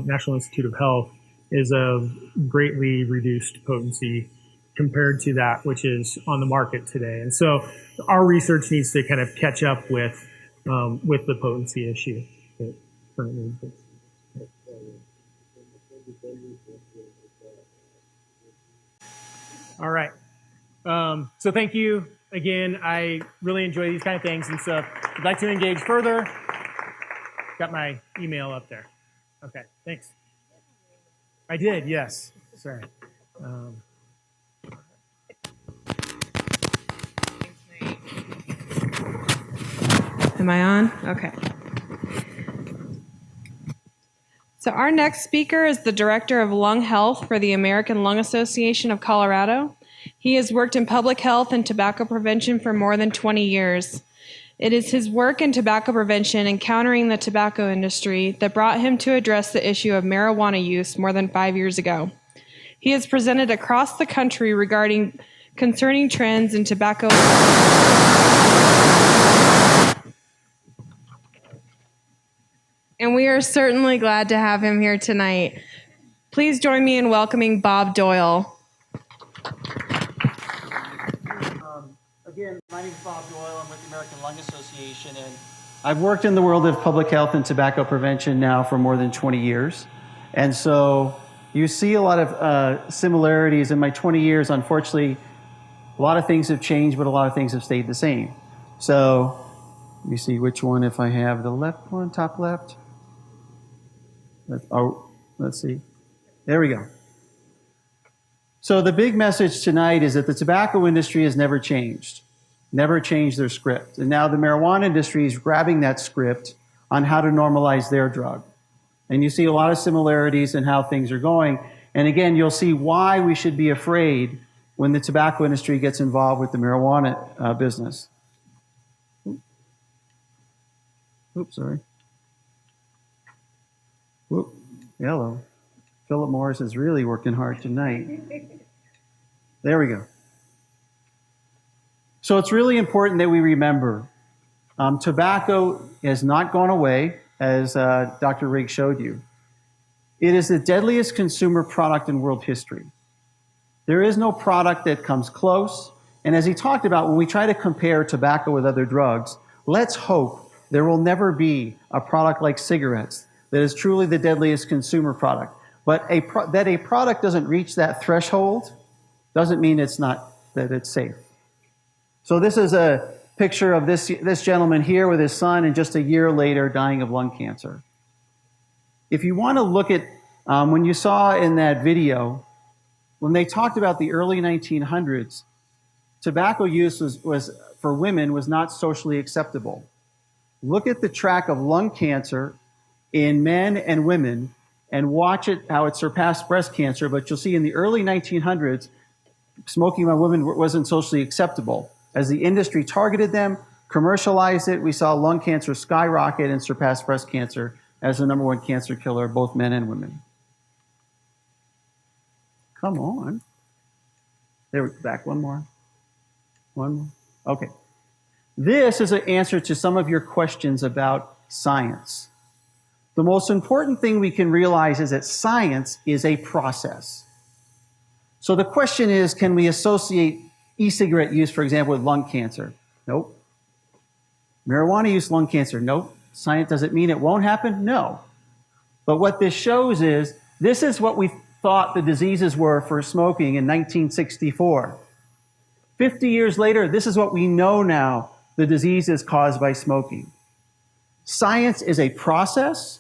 National Institute of Health, is of greatly reduced potency compared to that which is on the market today. And so our research needs to kind of catch up with the potency issue that currently exists. All right. So thank you again. I really enjoy these kind of things. And so if you'd like to engage further, got my email up there. Okay, thanks. I did, yes. Sorry. Am I on? Okay. So our next speaker is the Director of Lung Health for the American Lung Association of Colorado. He has worked in public health and tobacco prevention for more than 20 years. It is his work in tobacco prevention and countering the tobacco industry that brought him to address the issue of marijuana use more than 5 years ago. He has presented across the country regarding concerning trends in tobacco. And we are certainly glad to have him here tonight. Please join me in welcoming Bob Doyle. Again, my name is Bob Doyle. I'm with the American Lung Association, and I've worked in the world of public health and tobacco prevention now for more than 20 years. And so you see a lot of similarities in my 20 years. Unfortunately, a lot of things have changed, but a lot of things have stayed the same. So let me see which one, if I have the left one, top left. Let's see. There we go. So the big message tonight is that the tobacco industry has never changed their script. And now the marijuana industry is grabbing that script on how to normalize their drug. And you see a lot of similarities in how things are going. And again, you'll see why we should be afraid when the tobacco industry gets involved with the marijuana business. Oops, sorry. Whoop, hello. Philip Morris is really working hard tonight. There we go. So it's really important that we remember tobacco has not gone away, as Dr. Rigg showed you. It is the deadliest consumer product in world history. There is no product that comes close. And as he talked about, when we try to compare tobacco with other drugs, let's hope there will never be a product like cigarettes that is truly the deadliest consumer product. But that a product doesn't reach that threshold doesn't mean that it's safe. So this is a picture of this gentleman here with his son, and just a year later dying of lung cancer. If you want to look at, when you saw in that video, when they talked about the early 1900s, tobacco use was for women was not socially acceptable. Look at the track of lung cancer in men and women and watch it, how it surpassed breast cancer. But you'll see in the early 1900s, smoking by women wasn't socially acceptable. As the industry targeted them, commercialized it, we saw lung cancer skyrocket and surpass breast cancer as the #1 cancer killer of both men and women. Come on. There we go. Back one more. One more. Okay. This is an answer to some of your questions about science. The most important thing we can realize is that science is a process. So the question is, can we associate e-cigarette use, for example, with lung cancer? Nope. Marijuana use, lung cancer? Nope. Science, does it mean it won't happen? No. But what this shows is, this is what we thought the diseases were for smoking in 1964. 50 years later, this is what we know now the disease is caused by smoking. Science is a process.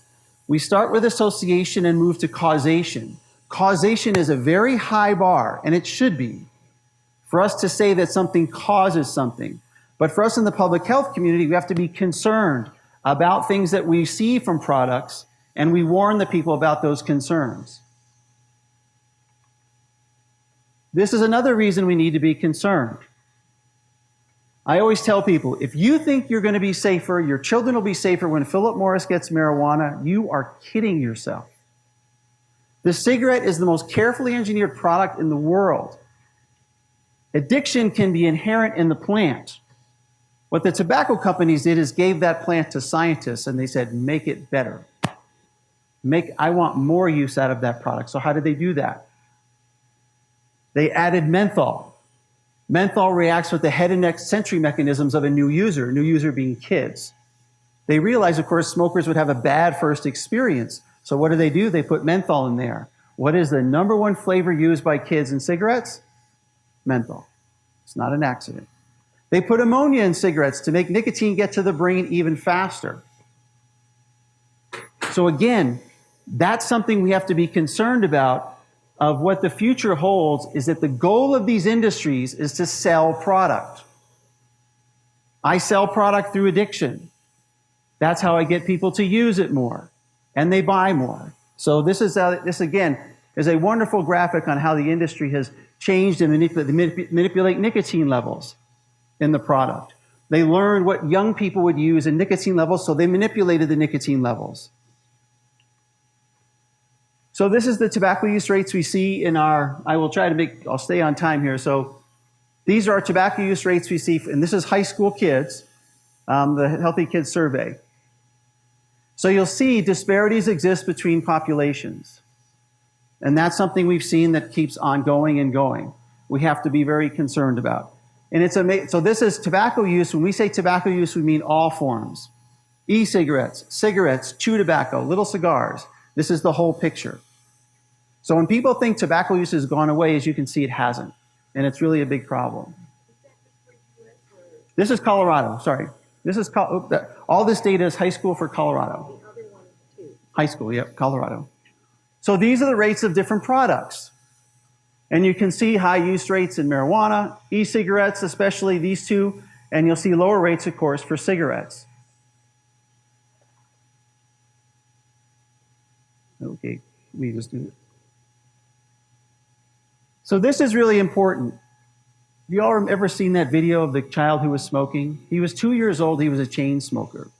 We start with association and move to causation. Causation is a very high bar, and it should be, for us to say that something causes something. But for us in the public health community, we have to be concerned about things that we see from products, and we warn the people about those concerns. This is another reason we need to be concerned. I always tell people, if you think you're going to be safer, your children will be safer when Philip Morris gets marijuana, you are kidding yourself. The cigarette is the most carefully engineered product in the world. Addiction can be inherent in the plant. What the tobacco companies did is gave that plant to scientists, and they said, make it better. I want more use out of that product. So how did they do that? They added menthol. Menthol reacts with the head and neck sensory mechanisms of a new user being kids. They realized, of course, smokers would have a bad first experience. So what do? They put menthol in there. What is the #1 flavor used by kids in cigarettes? Menthol. It's not an accident. They put ammonia in cigarettes to make nicotine get to the brain even faster. So again, that's something we have to be concerned about. Of what the future holds is that the goal of these industries is to sell product. I sell product through addiction. That's how I get people to use it more, and they buy more. So this again is a wonderful graphic on how the industry has changed and manipulate nicotine levels in the product. They learned what young people would use in nicotine levels, so they manipulated the nicotine levels. So this is the tobacco use rates we see in our, I'll stay on time here. So these are our tobacco use rates we see, and this is high school kids, the Healthy Kids Survey. So you'll see disparities exist between populations. And that's something we've seen that keeps on going and going. We have to be very concerned about. And it's so this is tobacco use. When we say tobacco use, we mean all forms. E-cigarettes, cigarettes, chew tobacco, little cigars. This is the whole picture. So when people think tobacco use has gone away, as you can see, it hasn't. And it's really a big problem. This is Colorado, sorry. This is all this data is high school for Colorado. High school, yep, Colorado. So these are the rates of different products. And you can see high use rates in marijuana, e-cigarettes, especially these two, and you'll see lower rates, of course, for cigarettes. Okay, we just do it. So this is really important. Have you all ever seen that video of the child who was smoking? He was 2 years old. He was a chain smoker.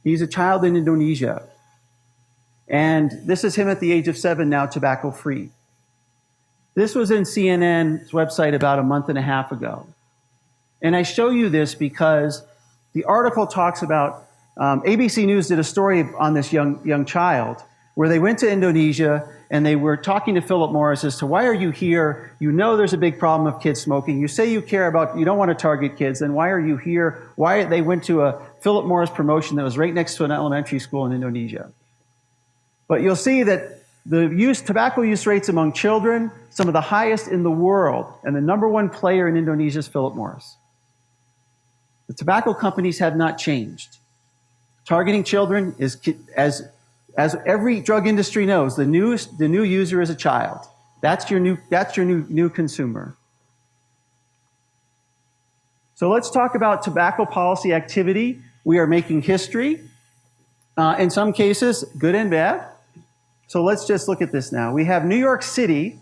He's a child in Indonesia. And this is him at the age of 7 now, tobacco-free. This was in CNN's website about a month and a half ago. And I show you this because the article talks about, ABC News did a story on this young child where they went to Indonesia and they were talking to Philip Morris as to why are you here? You know there's a big problem of kids smoking. You say you care about, you don't want to target kids, then why are you here? Why they went to a Philip Morris promotion that was right next to an elementary school in Indonesia. But you'll see that the tobacco use rates among children, some of the highest in the world, and the #1 player in Indonesia is Philip Morris. The tobacco companies have not changed. Targeting children is, as every drug industry knows, the new user is a child. That's your new consumer. So let's talk about tobacco policy activity. We are making history. In some cases, good and bad. So let's just look at this now. We have New York City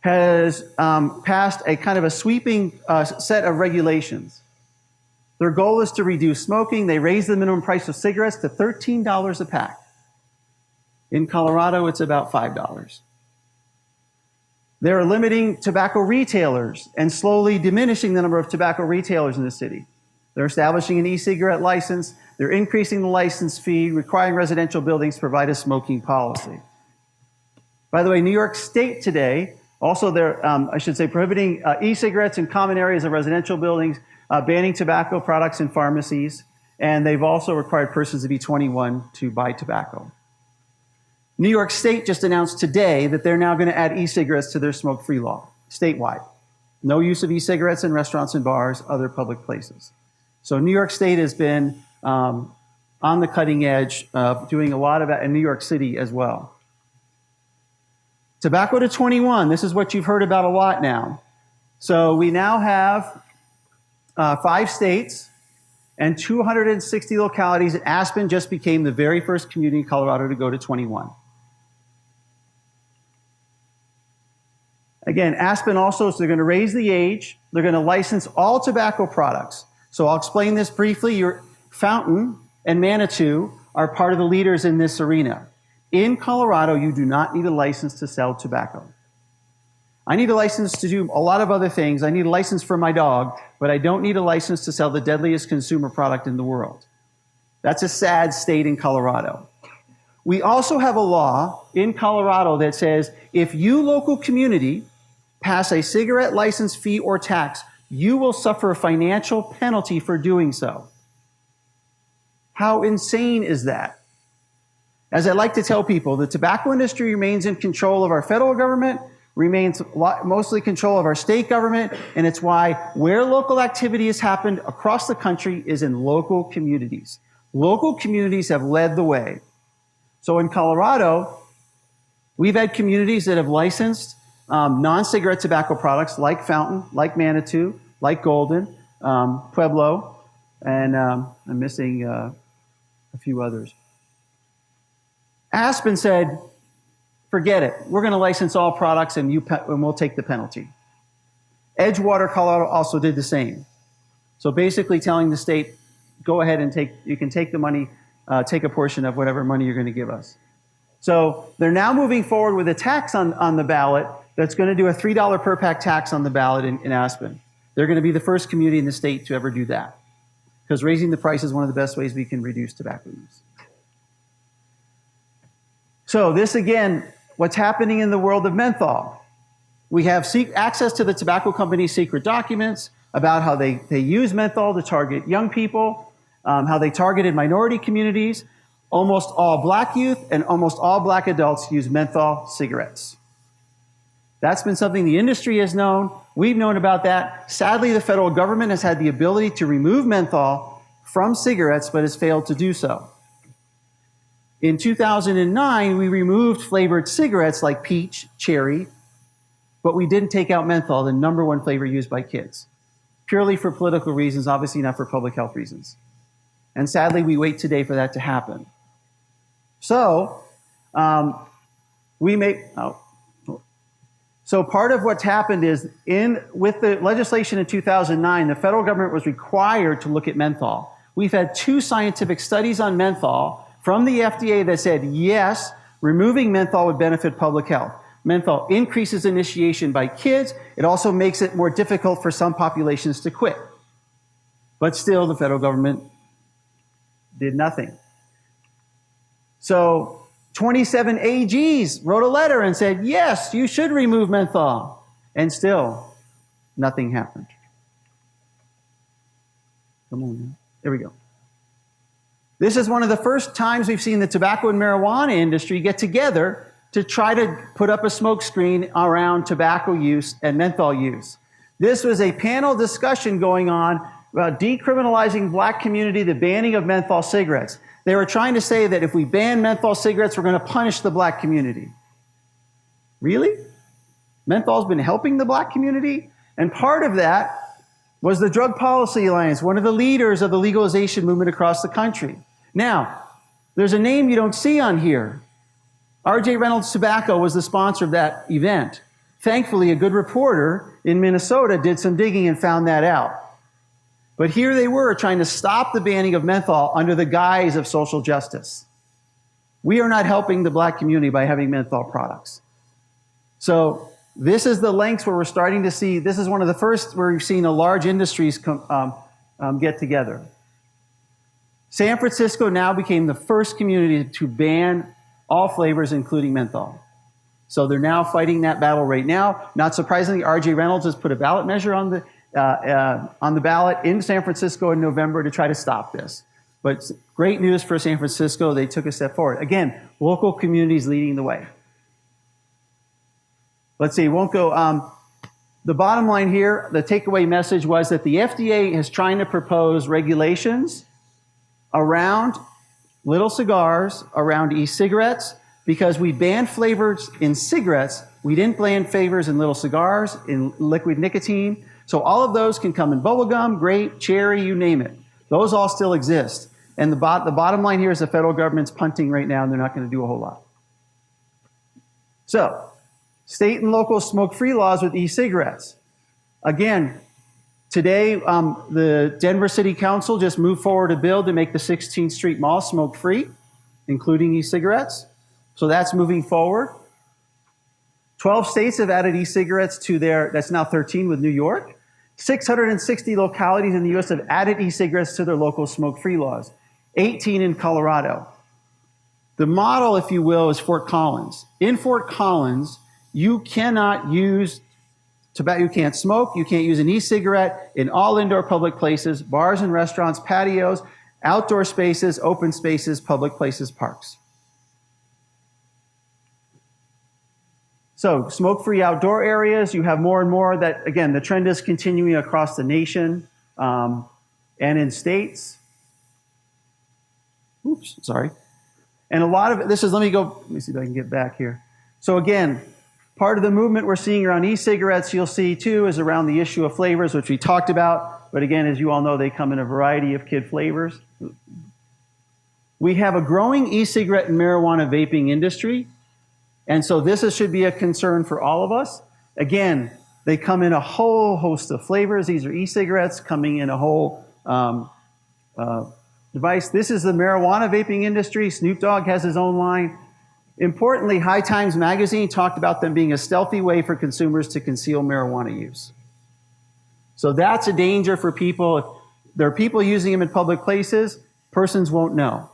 has passed a kind of a sweeping set of regulations. Their goal is to reduce smoking. They raised the minimum price of cigarettes to $13 a pack. In Colorado, it's about $5. They're limiting tobacco retailers and slowly diminishing the number of tobacco retailers in the city. They're establishing an e-cigarette license. They're increasing the license fee, requiring residential buildings to provide a smoking policy. By the way, New York State today, also they're, prohibiting e-cigarettes in common areas of residential buildings, banning tobacco products in pharmacies, and they've also required persons to be 21 to buy tobacco. New York State just announced today that they're now going to add e-cigarettes to their smoke-free law, statewide. No use of e-cigarettes in restaurants and bars, other public places. So New York State has been on the cutting edge of doing a lot of that in New York City as well. Tobacco to 21, this is what you've heard about a lot now. So we now have 5 states and 260 localities. Aspen just became the very first community in Colorado to go to 21. Again, Aspen also, so they're going to raise the age. They're going to license all tobacco products. So I'll explain this briefly. Your Fountain and Manitou are part of the leaders in this arena. In Colorado, you do not need a license to sell tobacco. I need a license to do a lot of other things. I need a license for my dog, but I don't need a license to sell the deadliest consumer product in the world. That's a sad state in Colorado. We also have a law in Colorado that says if you, local community, pass a cigarette license fee or tax, you will suffer a financial penalty for doing so. How insane is that? As I like to tell people, the tobacco industry remains in control of our federal government, remains mostly control of our state government, and it's why where local activity has happened across the country is in local communities. Local communities have led the way. So in Colorado, we've had communities that have licensed non-cigarette tobacco products like Fountain, like Manitou, like Golden, Pueblo, and I'm missing a few others. Aspen said, forget it. We're going to license all products and we'll take the penalty. Edgewater, Colorado also did the same. So basically telling the state, go ahead and you can take the money, take a portion of whatever money you're going to give us. So they're now moving forward with a tax on the ballot that's going to do a $3 per pack tax on the ballot in Aspen. They're going to be the first community in the state to ever do that, because raising the price is one of the best ways we can reduce tobacco use. So this, again, what's happening in the world of menthol. We have access to the tobacco company's secret documents about how they use menthol to target young people, how they targeted minority communities. Almost all black youth and almost all black adults use menthol cigarettes. That's been something the industry has known. We've known about that. Sadly, the federal government has had the ability to remove menthol from cigarettes, but has failed to do so. In 2009, we removed flavored cigarettes like peach, cherry, but we didn't take out menthol, the #1 flavor used by kids, purely for political reasons, obviously not for public health reasons. And sadly, we wait today for that to happen. So, so part of what's happened is with the legislation in 2009, the federal government was required to look at menthol. We've had 2 scientific studies on menthol from the FDA that said, yes, removing menthol would benefit public health. Menthol increases initiation by kids. It also makes it more difficult for some populations to quit. But still, the federal government did nothing. So 27 AGs wrote a letter and said, yes, you should remove menthol. And still, nothing happened. Come on now. There we go. This is one of the first times we've seen the tobacco and marijuana industry get together to try to put up a smoke screen around tobacco use and menthol use. This was a panel discussion going on about decriminalizing black community, the banning of menthol cigarettes. They were trying to say that if we ban menthol cigarettes, we're going to punish the black community. Really? Menthol's been helping the black community? And part of that was the Drug Policy Alliance, one of the leaders of the legalization movement across the country. Now, there's a name you don't see on here. R.J. Reynolds Tobacco was the sponsor of that event. Thankfully, a good reporter in Minnesota did some digging and found that out. But here they were trying to stop the banning of menthol under the guise of social justice. We are not helping the black community by having menthol products. So this is the lengths where we're starting to see, this is one of the first where we've seen a large industries get together. San Francisco now became the first community to ban all flavors, including menthol. So they're now fighting that battle right now. Not surprisingly, R.J. Reynolds has put a ballot measure on the ballot in San Francisco in November to try to stop this. But great news for San Francisco, they took a step forward. Again, local communities leading the way. Let's see, won't go. The bottom line here, the takeaway message was that the FDA is trying to propose regulations around little cigars, around e-cigarettes, because we banned flavors in cigarettes. We didn't ban flavors in little cigars, in liquid nicotine. So all of those can come in bubblegum, grape, cherry, you name it. Those all still exist. And the bottom line here is the federal government's punting right now, and they're not going to do a whole lot. So, state and local smoke-free laws with e-cigarettes. Again, today, the Denver City Council just moved forward a bill to make the 16th Street Mall smoke-free, including e-cigarettes. So that's moving forward. 12 states have added e-cigarettes to that's now 13 with New York. 660 localities in the U.S. have added e-cigarettes to their local smoke-free laws. 18 in Colorado. The model, if you will, is Fort Collins. In Fort Collins, you cannot use tobacco, you can't smoke, you can't use an e-cigarette in all indoor public places, bars and restaurants, patios, outdoor spaces, open spaces, public places, parks. So, smoke-free outdoor areas, you have more and more that, again, the trend is continuing across the nation and in states. Oops, sorry. And a lot of it, let me see if I can get back here. So again, part of the movement we're seeing around e-cigarettes, you'll see too, is around the issue of flavors, which we talked about. But again, as you all know, they come in a variety of kid flavors. We have a growing e-cigarette and marijuana vaping industry. And so this should be a concern for all of us. Again, they come in a whole host of flavors. These are e-cigarettes coming in a whole device. This is the marijuana vaping industry. Snoop Dogg has his own line. Importantly, High Times magazine talked about them being a stealthy way for consumers to conceal marijuana use. So that's a danger for people. If there are people using them in public places, persons won't know.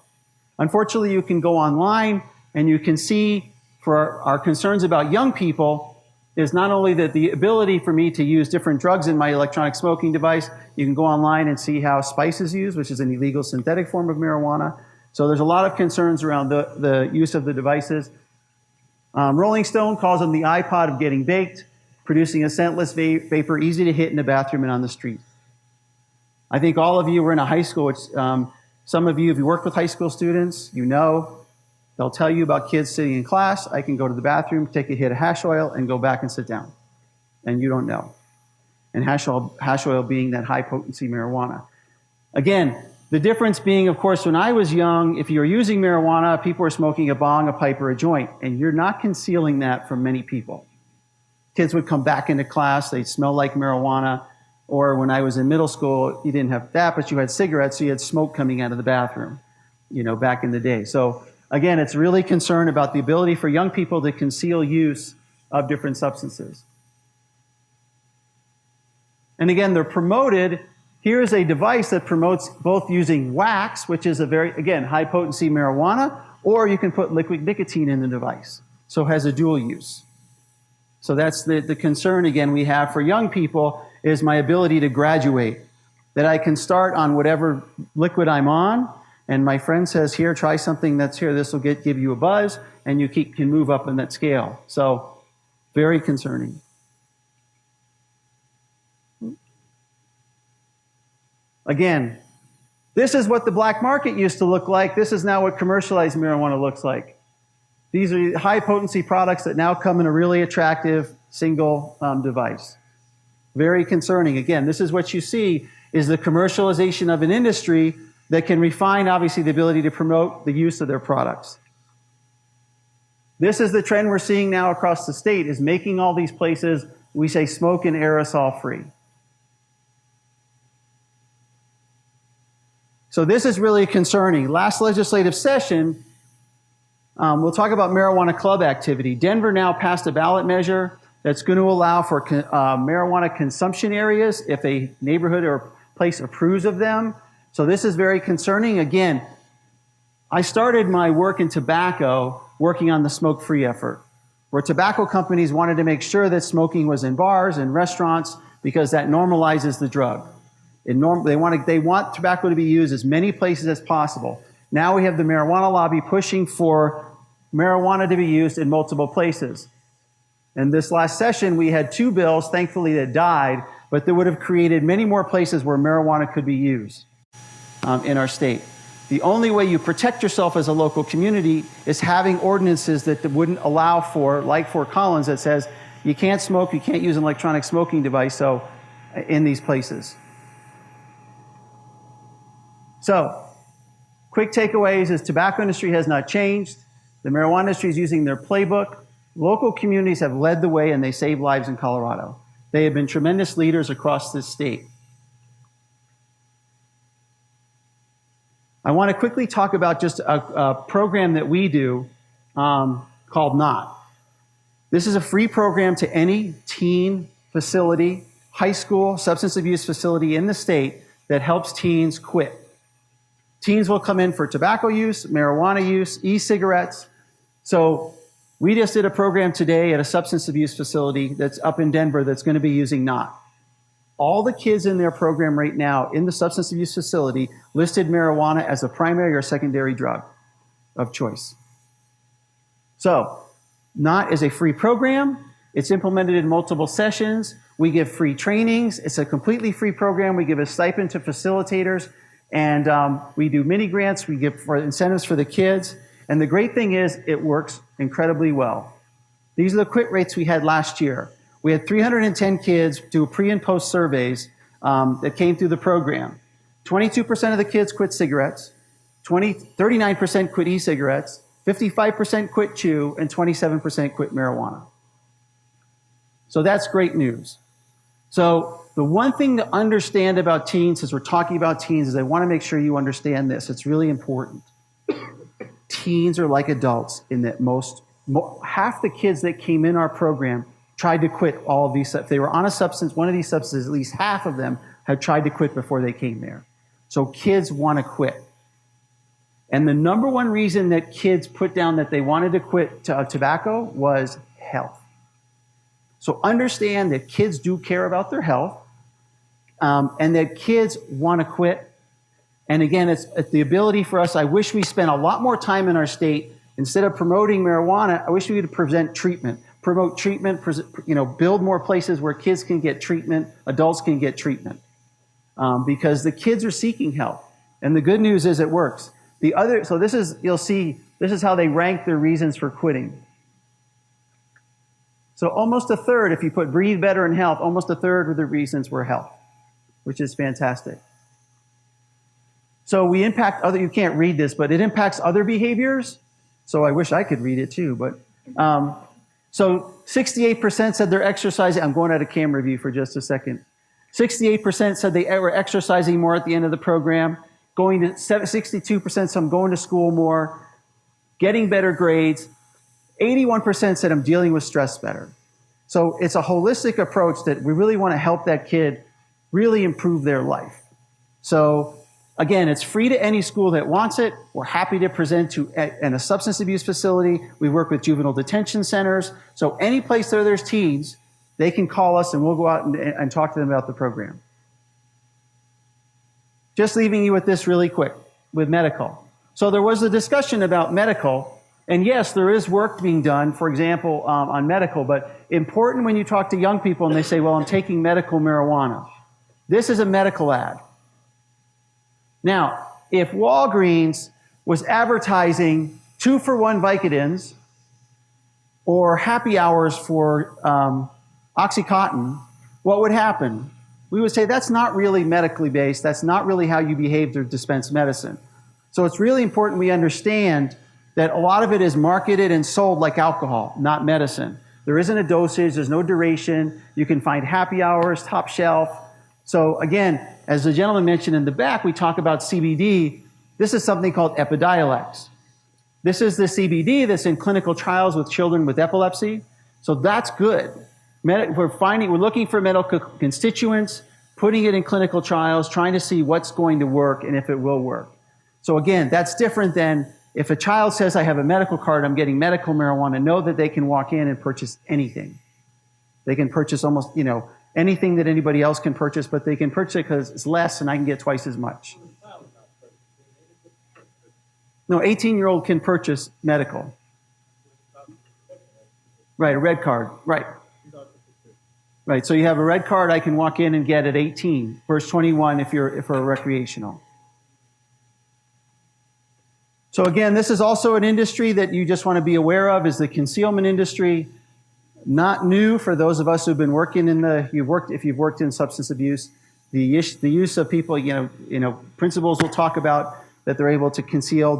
Unfortunately, you can go online and you can see for our concerns about young people is not only that the ability for me to use different drugs in my electronic smoking device, you can go online and see how spice is used, which is an illegal synthetic form of marijuana. So there's a lot of concerns around the use of the devices. Rolling Stone calls them the iPod of getting baked, producing a scentless vapor easy to hit in the bathroom and on the street. I think all of you were in a high school, which some of you, if you worked with high school students, you know, they'll tell you about kids sitting in class. I can go to the bathroom, take a hit of hash oil, and go back and sit down. And you don't know. And hash oil being that high potency marijuana. Again, the difference being, of course, when I was young, if you were using marijuana, people were smoking a bong, a pipe, or a joint. And you're not concealing that from many people. Kids would come back into class, they'd smell like marijuana. Or when I was in middle school, you didn't have that, but you had cigarettes, so you had smoke coming out of the bathroom, you know, back in the day. So again, it's really concerned about the ability for young people to conceal use of different substances. And again, they're promoted. Here's a device that promotes both using wax, which is a very, again, high potency marijuana, or you can put liquid nicotine in the device. So it has a dual use. So that's the concern, again, we have for young people is my ability to graduate, that I can start on whatever liquid I'm on, and my friend says, here, try something that's here, this will give you a buzz, and you can move up in that scale. So very concerning. Again, this is what the black market used to look like. This is now what commercialized marijuana looks like. These are high potency products that now come in a really attractive single device. Very concerning. Again, this is what you see is the commercialization of an industry that can refine, obviously, the ability to promote the use of their products. This is the trend we're seeing now across the state, is making all these places, we say, smoke and aerosol free. So this is really concerning. Last legislative session, we'll talk about marijuana club activity. Denver now passed a ballot measure that's going to allow for marijuana consumption areas if a neighborhood or place approves of them. So this is very concerning. Again, I started my work in tobacco working on the smoke-free effort, where tobacco companies wanted to make sure that smoking was in bars and restaurants because that normalizes the drug. They want tobacco to be used as many places as possible. Now we have the marijuana lobby pushing for marijuana to be used in multiple places. And this last session, we had 2 bills, thankfully, that died, but that would have created many more places where marijuana could be used in our state. The only way you protect yourself as a local community is having ordinances that wouldn't allow for, like Fort Collins, that says you can't smoke, you can't use an electronic smoking device in these places. So, quick takeaways is tobacco industry has not changed. The marijuana industry is using their playbook. Local communities have led the way and they save lives in Colorado. They have been tremendous leaders across this state. I want to quickly talk about just a program that we do called NOT. This is a free program to any teen facility, high school, substance abuse facility in the state that helps teens quit. Teens will come in for tobacco use, marijuana use, e-cigarettes. So we just did a program today at a substance abuse facility that's up in Denver that's going to be using NOT. All the kids in their program right now in the substance abuse facility listed marijuana as a primary or secondary drug of choice. So, NOT is a free program. It's implemented in multiple sessions. We give free trainings. It's a completely free program. We give a stipend to facilitators. And we do mini grants. We give incentives for the kids. And the great thing is it works incredibly well. These are the quit rates we had last year. We had 310 kids do pre and post surveys that came through the program. 22% of the kids quit cigarettes, 39% quit e-cigarettes, 55% quit chew, and 27% quit marijuana. So that's great news. So the one thing to understand about teens, as we're talking about teens, is I want to make sure you understand this. It's really important. teens are like adults in that half the kids that came in our program tried to quit all of these. If they were on a substance, one of these substances, at least half of them had tried to quit before they came there. So kids want to quit. And the number one reason that kids put down that they wanted to quit tobacco was health. So understand that kids do care about their health, and that kids want to quit. And again, it's the ability for us. I wish we spent a lot more time in our state, instead of promoting marijuana, I wish we would promote treatment, build more places where kids can get treatment, adults can get treatment. Because the kids are seeking help. And the good news is it works. You'll see, this is how they rank their reasons for quitting. So almost a third, if you put breathe better and health, almost a third of the reasons were health, which is fantastic. So we impact you can't read this, but it impacts other behaviors. So I wish I could read it too, but, so 68% said they're exercising. I'm going out of camera view for just a second. 68% said they were exercising more at the end of the program. 62% said I'm going to school more, getting better grades. 81% said I'm dealing with stress better. So it's a holistic approach that we really want to help that kid really improve their life. So again, it's free to any school that wants it. We're happy to present to in a substance abuse facility. We work with juvenile detention centers. So any place where there's teens, they can call us and we'll go out and talk to them about the program. Just leaving you with this really quick, with medical. So there was a discussion about medical, and yes, there is work being done, for example, on medical, but important when you talk to young people and they say, well, I'm taking medical marijuana. This is a medical ad. Now, if Walgreens was advertising 2-for-1 Vicodins or happy hours for OxyContin, what would happen? We would say that's not really medically based. That's not really how you behave to dispense medicine. So it's really important we understand that a lot of it is marketed and sold like alcohol, not medicine. There isn't a dosage. There's no duration. You can find happy hours, top shelf. So again, as the gentleman mentioned in the back, we talk about CBD. This is something called Epidiolex. This is the CBD that's in clinical trials with children with epilepsy. So that's good. We're looking for medical constituents, putting it in clinical trials, trying to see what's going to work and if it will work. So again, that's different than if a child says, I have a medical card, I'm getting medical marijuana, know that they can walk in and purchase anything. They can purchase almost, anything that anybody else can purchase, but they can purchase it because it's less and I can get twice as much. No, 18-year-old can purchase medical. Right, a red card, right. Right, so you have a red card I can walk in and get at 18, versus 21 if you're a recreational. So again, this is also an industry that you just want to be aware of, is the concealment industry. Not new for those of us who've been working if you've worked in substance abuse. The use of people, principals will talk about that they're able to conceal,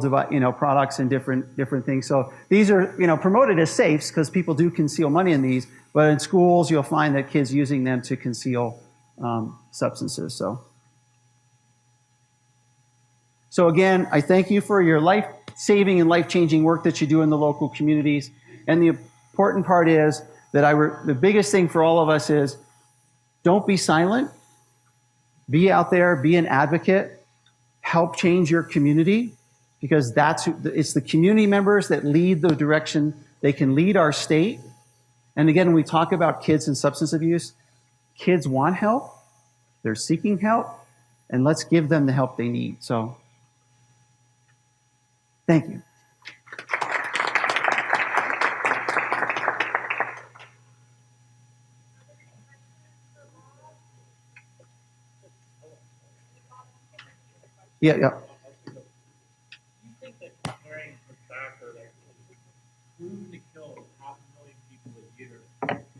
products and different things. So these are, promoted as safes because people do conceal money in these. But in schools, you'll find that kids using them to conceal substances. So again, I thank you for your life-saving and life-changing work that you do in the local communities. And the important part is that the biggest thing for all of us is don't be silent. Be out there, be an advocate, help change your community, because it's the community members that lead the direction. They can lead our state. And again, when we talk about kids and substance abuse, kids want help, they're seeking help, and let's give them the help they need. So, thank you. Yeah. You think that comparing tobacco that proven to kill 500,000 people a year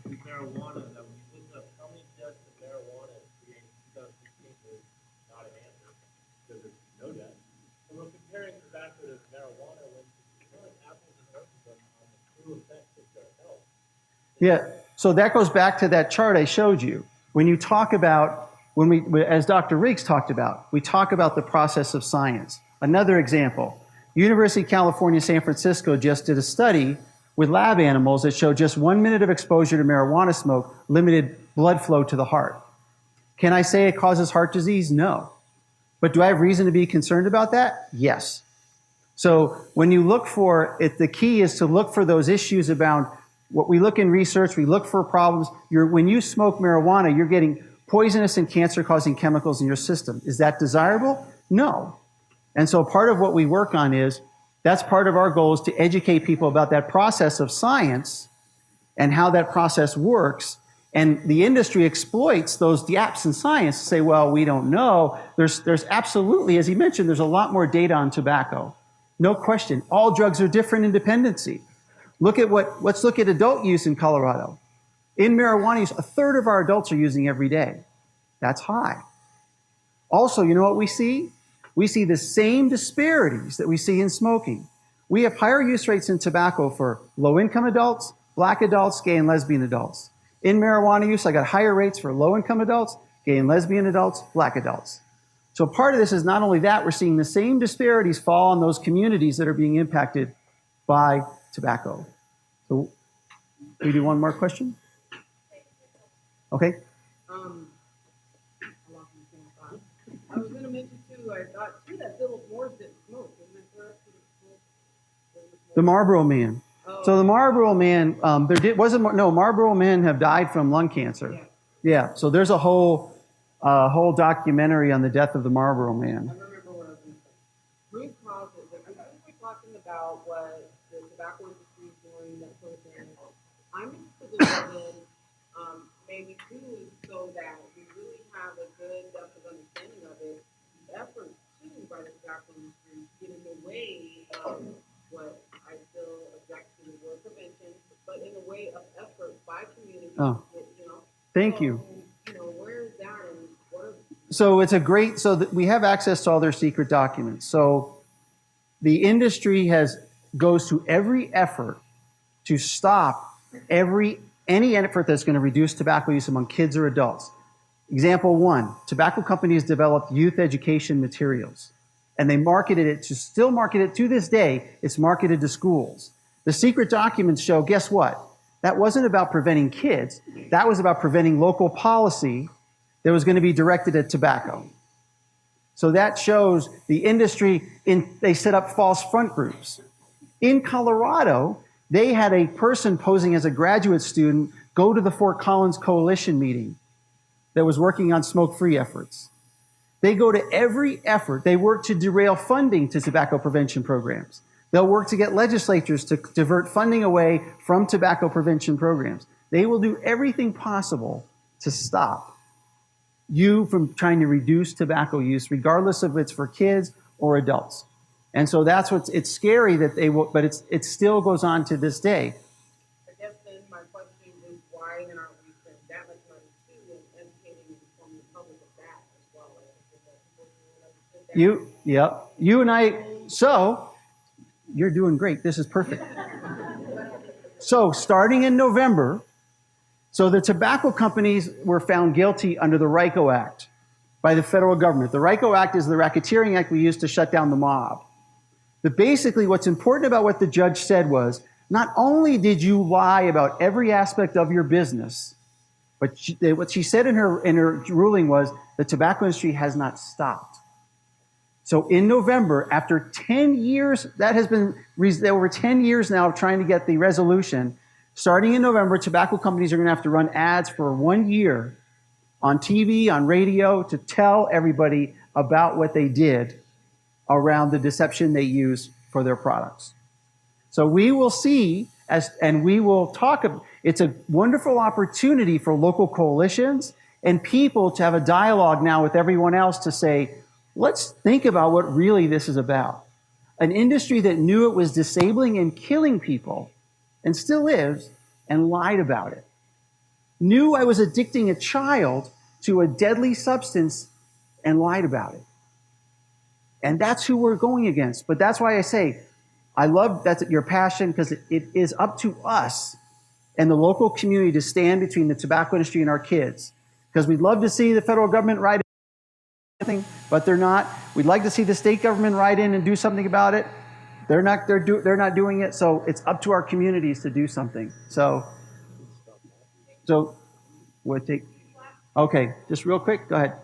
with marijuana, that when you look up how many deaths of marijuana in 2016 was not an answer, because there's no death. And we're comparing tobacco to marijuana when it's not apples and oranges on the true effects of their health. Yeah, so that goes back to that chart I showed you. When you talk about, as Dr. Riggs talked about, we talk about the process of science. Another example, University of California, San Francisco just did a study with lab animals that showed just 1 minute of exposure to marijuana smoke limited blood flow to the heart. Can I say it causes heart disease? No. But do I have reason to be concerned about that? Yes. So when you look for it, the key is to look for those issues about what we look in research, we look for problems. When you smoke marijuana, you're getting poisonous and cancer-causing chemicals in your system. Is that desirable? No. And so part of what we work on is, that's part of our goal is to educate people about that process of science and how that process works. And the industry exploits those gaps in science to say, well, we don't know. There's absolutely, as he mentioned, there's a lot more data on tobacco. No question. All drugs are different in dependency. Let's look at adult use in Colorado. In marijuana use, 1/3 of our adults are using every day. That's high. Also, you know what we see? We see the same disparities that we see in smoking. We have higher use rates in tobacco for low-income adults, black adults, gay and lesbian adults. In marijuana use, I got higher rates for low-income adults, gay and lesbian adults, black adults. So part of this is not only that, we're seeing the same disparities fall on those communities that are being impacted by tobacco. So we do one more question? Okay. I was going to mention too, I thought too that Philip Morris didn't smoke. Isn't that correct? The Marlboro Man. Oh. So the Marlboro Man, Marlboro men have died from lung cancer. Yeah. So there's a whole documentary on the death of the Marlboro Man. I remember what I was going to say. Root causes. I think we're talking about what the tobacco industry is doing, that sort of thing. I'm interested in maybe too, so that we really have a good depth of understanding of it. Efforts too by the tobacco industry get in the way of what I still object to the word prevention, but in a way of effort by communities. Oh. Thank you. Where is that and what are So it's a great, we have access to all their secret documents. So the industry goes to every effort to stop any effort that's going to reduce tobacco use among kids or adults. Example one, tobacco companies developed youth education materials, and they still market it to this day. It's marketed to schools. The secret documents show, guess what? That wasn't about preventing kids. That was about preventing local policy that was going to be directed at tobacco. So that shows the industry, they set up false front groups. In Colorado, they had a person posing as a graduate student go to the Fort Collins Coalition meeting that was working on smoke-free efforts. They go to every effort. They work to derail funding to tobacco prevention programs. They'll work to get legislatures to divert funding away from tobacco prevention programs. They will do everything possible to stop you from trying to reduce tobacco use, regardless if it's for kids or adults. And so it's scary that they will, but it still goes on to this day. I guess then my question is why then aren't we spending that much money too in educating and informing the public of that as well? You and I, so you're doing great. This is perfect. So starting in November, so the tobacco companies were found guilty under the RICO Act by the federal government. The RICO Act is the racketeering act we used to shut down the mob. But basically what's important about what the judge said was, not only did you lie about every aspect of your business, but what she said in her ruling was the tobacco industry has not stopped. So in November, after 10 years, over 10 years now of trying to get the resolution, starting in November, tobacco companies are going to have to run ads for 1 year on TV, on radio, to tell everybody about what they did around the deception they use for their products. So we will see, and we will talk, it's a wonderful opportunity for local coalitions and people to have a dialogue now with everyone else to say, let's think about what really this is about. An industry that knew it was disabling and killing people, and still is, and lied about it. Knew I was addicting a child to a deadly substance and lied about it. And that's who we're going against. But that's why I say, I love that's your passion, because it is up to us and the local community to stand between the tobacco industry and our kids. Because we'd love to see the federal government write in, but they're not. We'd like to see the state government write in and do something about it, They're not doing it, so it's up to our communities to do something. So what take? Okay, just real quick. Go ahead.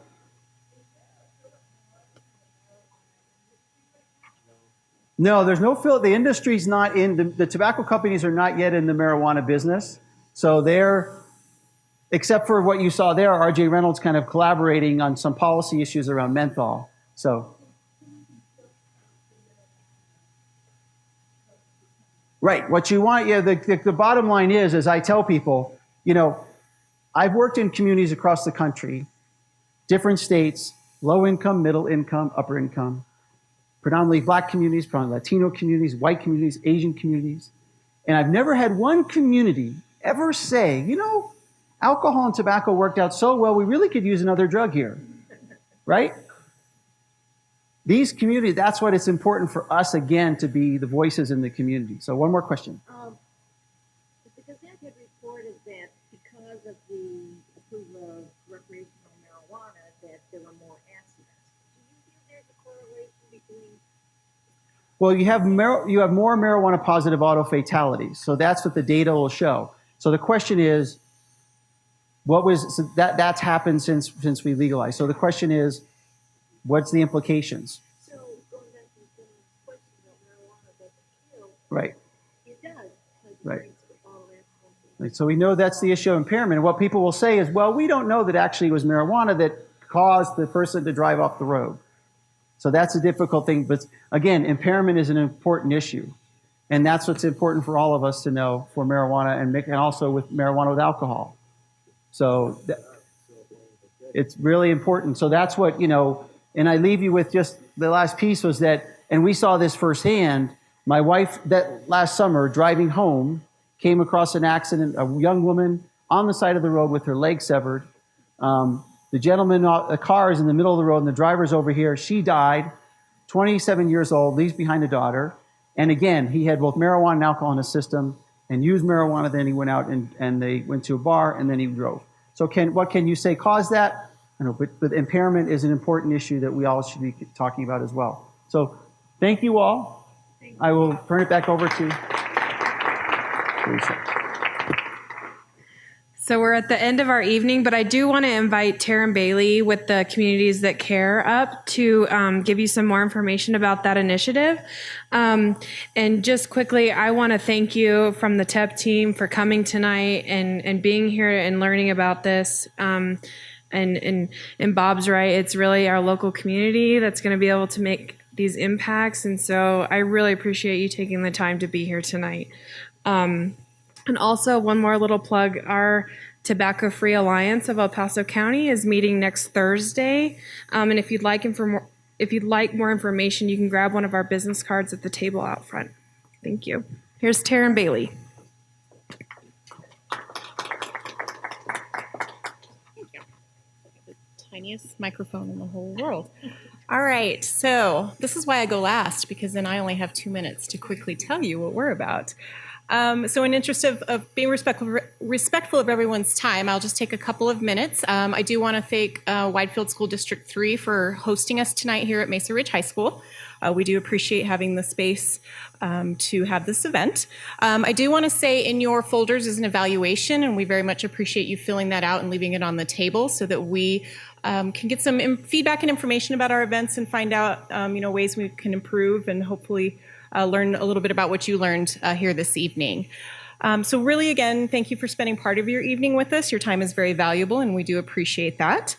No, there's no fill. The industry's not in the tobacco companies are not yet in the marijuana business. So they're, except for what you saw there, R.J. Reynolds kind of collaborating on some policy issues around menthol. So, right. What you want, yeah. The bottom line is, as I tell people, I've worked in communities across the country, different states, low income, middle income, upper income. Predominantly black communities, predominantly Latino communities, white communities, Asian communities. And I've never had one community ever say, alcohol and tobacco worked out so well, we really could use another drug here, right? These communities, that's what it's important for us, again, to be the voices in the community. So one more question. The Gazette had reported that because of the approval of recreational marijuana, that there were more accidents. Do you feel there's a correlation between? Well, you have more marijuana positive auto fatalities. So that's what the data will show. So the question is, that's happened since we legalized. So the question is, what's the implications? So going back to the question that marijuana doesn't kill, right? It does. Right. Right. So we know that's the issue of impairment. And what people will say is, well, we don't know that actually it was marijuana that caused the person to drive off the road. So that's a difficult thing. But again, impairment is an important issue. And that's what's important for all of us to know for marijuana and also with marijuana with alcohol. So it's really important. So that's what, and I leave you with just the last piece was that, and we saw this firsthand, my wife that last summer driving home came across an accident, a young woman on the side of the road with her leg severed. The gentleman, the car is in the middle of the road and the driver's over here. She died, 27 years old, leaves behind a daughter. And again, he had both marijuana and alcohol in his system and used marijuana. Then he went out and they went to a bar and then he drove. So what can you say caused that? I know, but impairment is an important issue that we all should be talking about as well. So thank you all. I will turn it back over to Lisa. So we're at the end of our evening, but I do want to invite Taryn Bailey with the Communities That Care up to give you some more information about that initiative. And just quickly, I want to thank you from the TEP team for coming tonight and being here and learning about this. And Bob's right, it's really our local community that's going to be able to make these impacts. And so I really appreciate you taking the time to be here tonight. And also, one more little plug, our Tobacco Free Alliance of El Paso County is meeting next Thursday. And if you'd like more information, you can grab one of our business cards at the table out front. Thank you. Here's Taryn Bailey. Thank you. The tiniest microphone in the whole world. All right, so this is why I go last, because then I only have 2 minutes to quickly tell you what we're about. So in interest of being respectful of everyone's time, I'll just take a couple of minutes. I do want to thank Widefield School District 3 for hosting us tonight here at Mesa Ridge High School. We do appreciate having the space to have this event. I do want to say in your folders is an evaluation, and we very much appreciate you filling that out and leaving it on the table so that we can get some feedback and information about our events and find out ways we can improve and hopefully learn a little bit about what you learned here this evening. So really, again, thank you for spending part of your evening with us. Your time is very valuable, and we do appreciate that.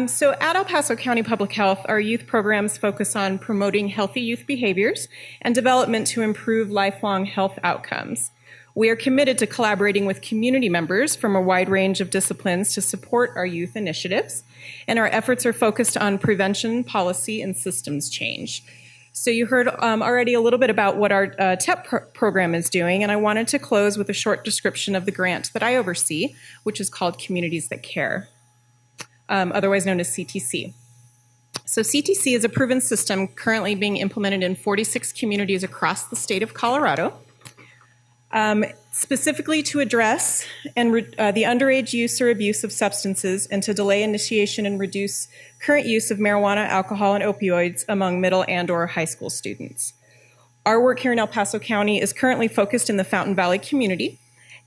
So at El Paso County Public Health, our youth programs focus on promoting healthy youth behaviors and development to improve lifelong health outcomes. We are committed to collaborating with community members from a wide range of disciplines to support our youth initiatives, and our efforts are focused on prevention, policy, and systems change. So you heard already a little bit about what our TEP program is doing, and I wanted to close with a short description of the grant that I oversee, which is called Communities That Care, otherwise known as CTC. So CTC is a proven system currently being implemented in 46 communities across the state of Colorado, specifically to address the underage use or abuse of substances and to delay initiation and reduce current use of marijuana, alcohol, and opioids among middle and or high school students. Our work here in El Paso County is currently focused in the Fountain Valley community,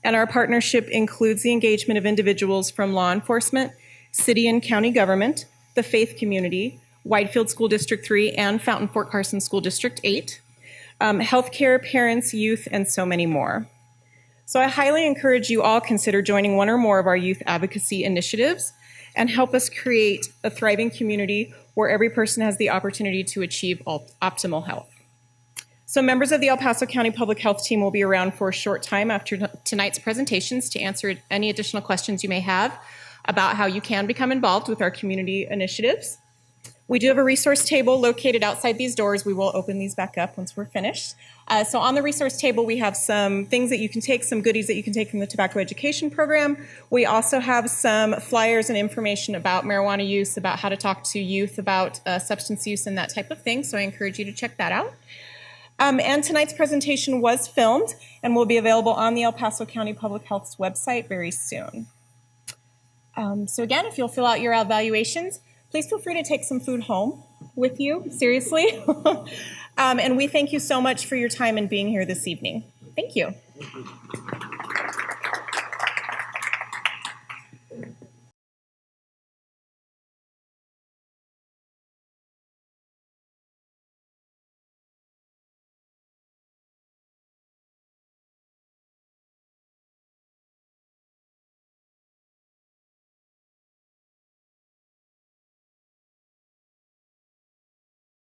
and our partnership includes the engagement of individuals from law enforcement, city and county government, the faith community, Whitefield School District 3, and Fountain Fort Carson School District 8, healthcare, parents, youth, and so many more. So I highly encourage you all consider joining one or more of our youth advocacy initiatives and help us create a thriving community where every person has the opportunity to achieve optimal health. So members of the El Paso County Public Health team will be around for a short time after tonight's presentations to answer any additional questions you may have about how you can become involved with our community initiatives. We do have a resource table located outside these doors. We will open these back up once we're finished. So on the resource table, we have some things that you can take, some goodies that you can take from the tobacco education program. We also have some flyers and information about marijuana use, about how to talk to youth about substance use and that type of thing. So I encourage you to check that out. And tonight's presentation was filmed and will be available on the El Paso County Public Health's website very soon. So again, if you'll fill out your evaluations, please feel free to take some food home with you, seriously. And we thank you so much for your time and being here this evening. Thank you.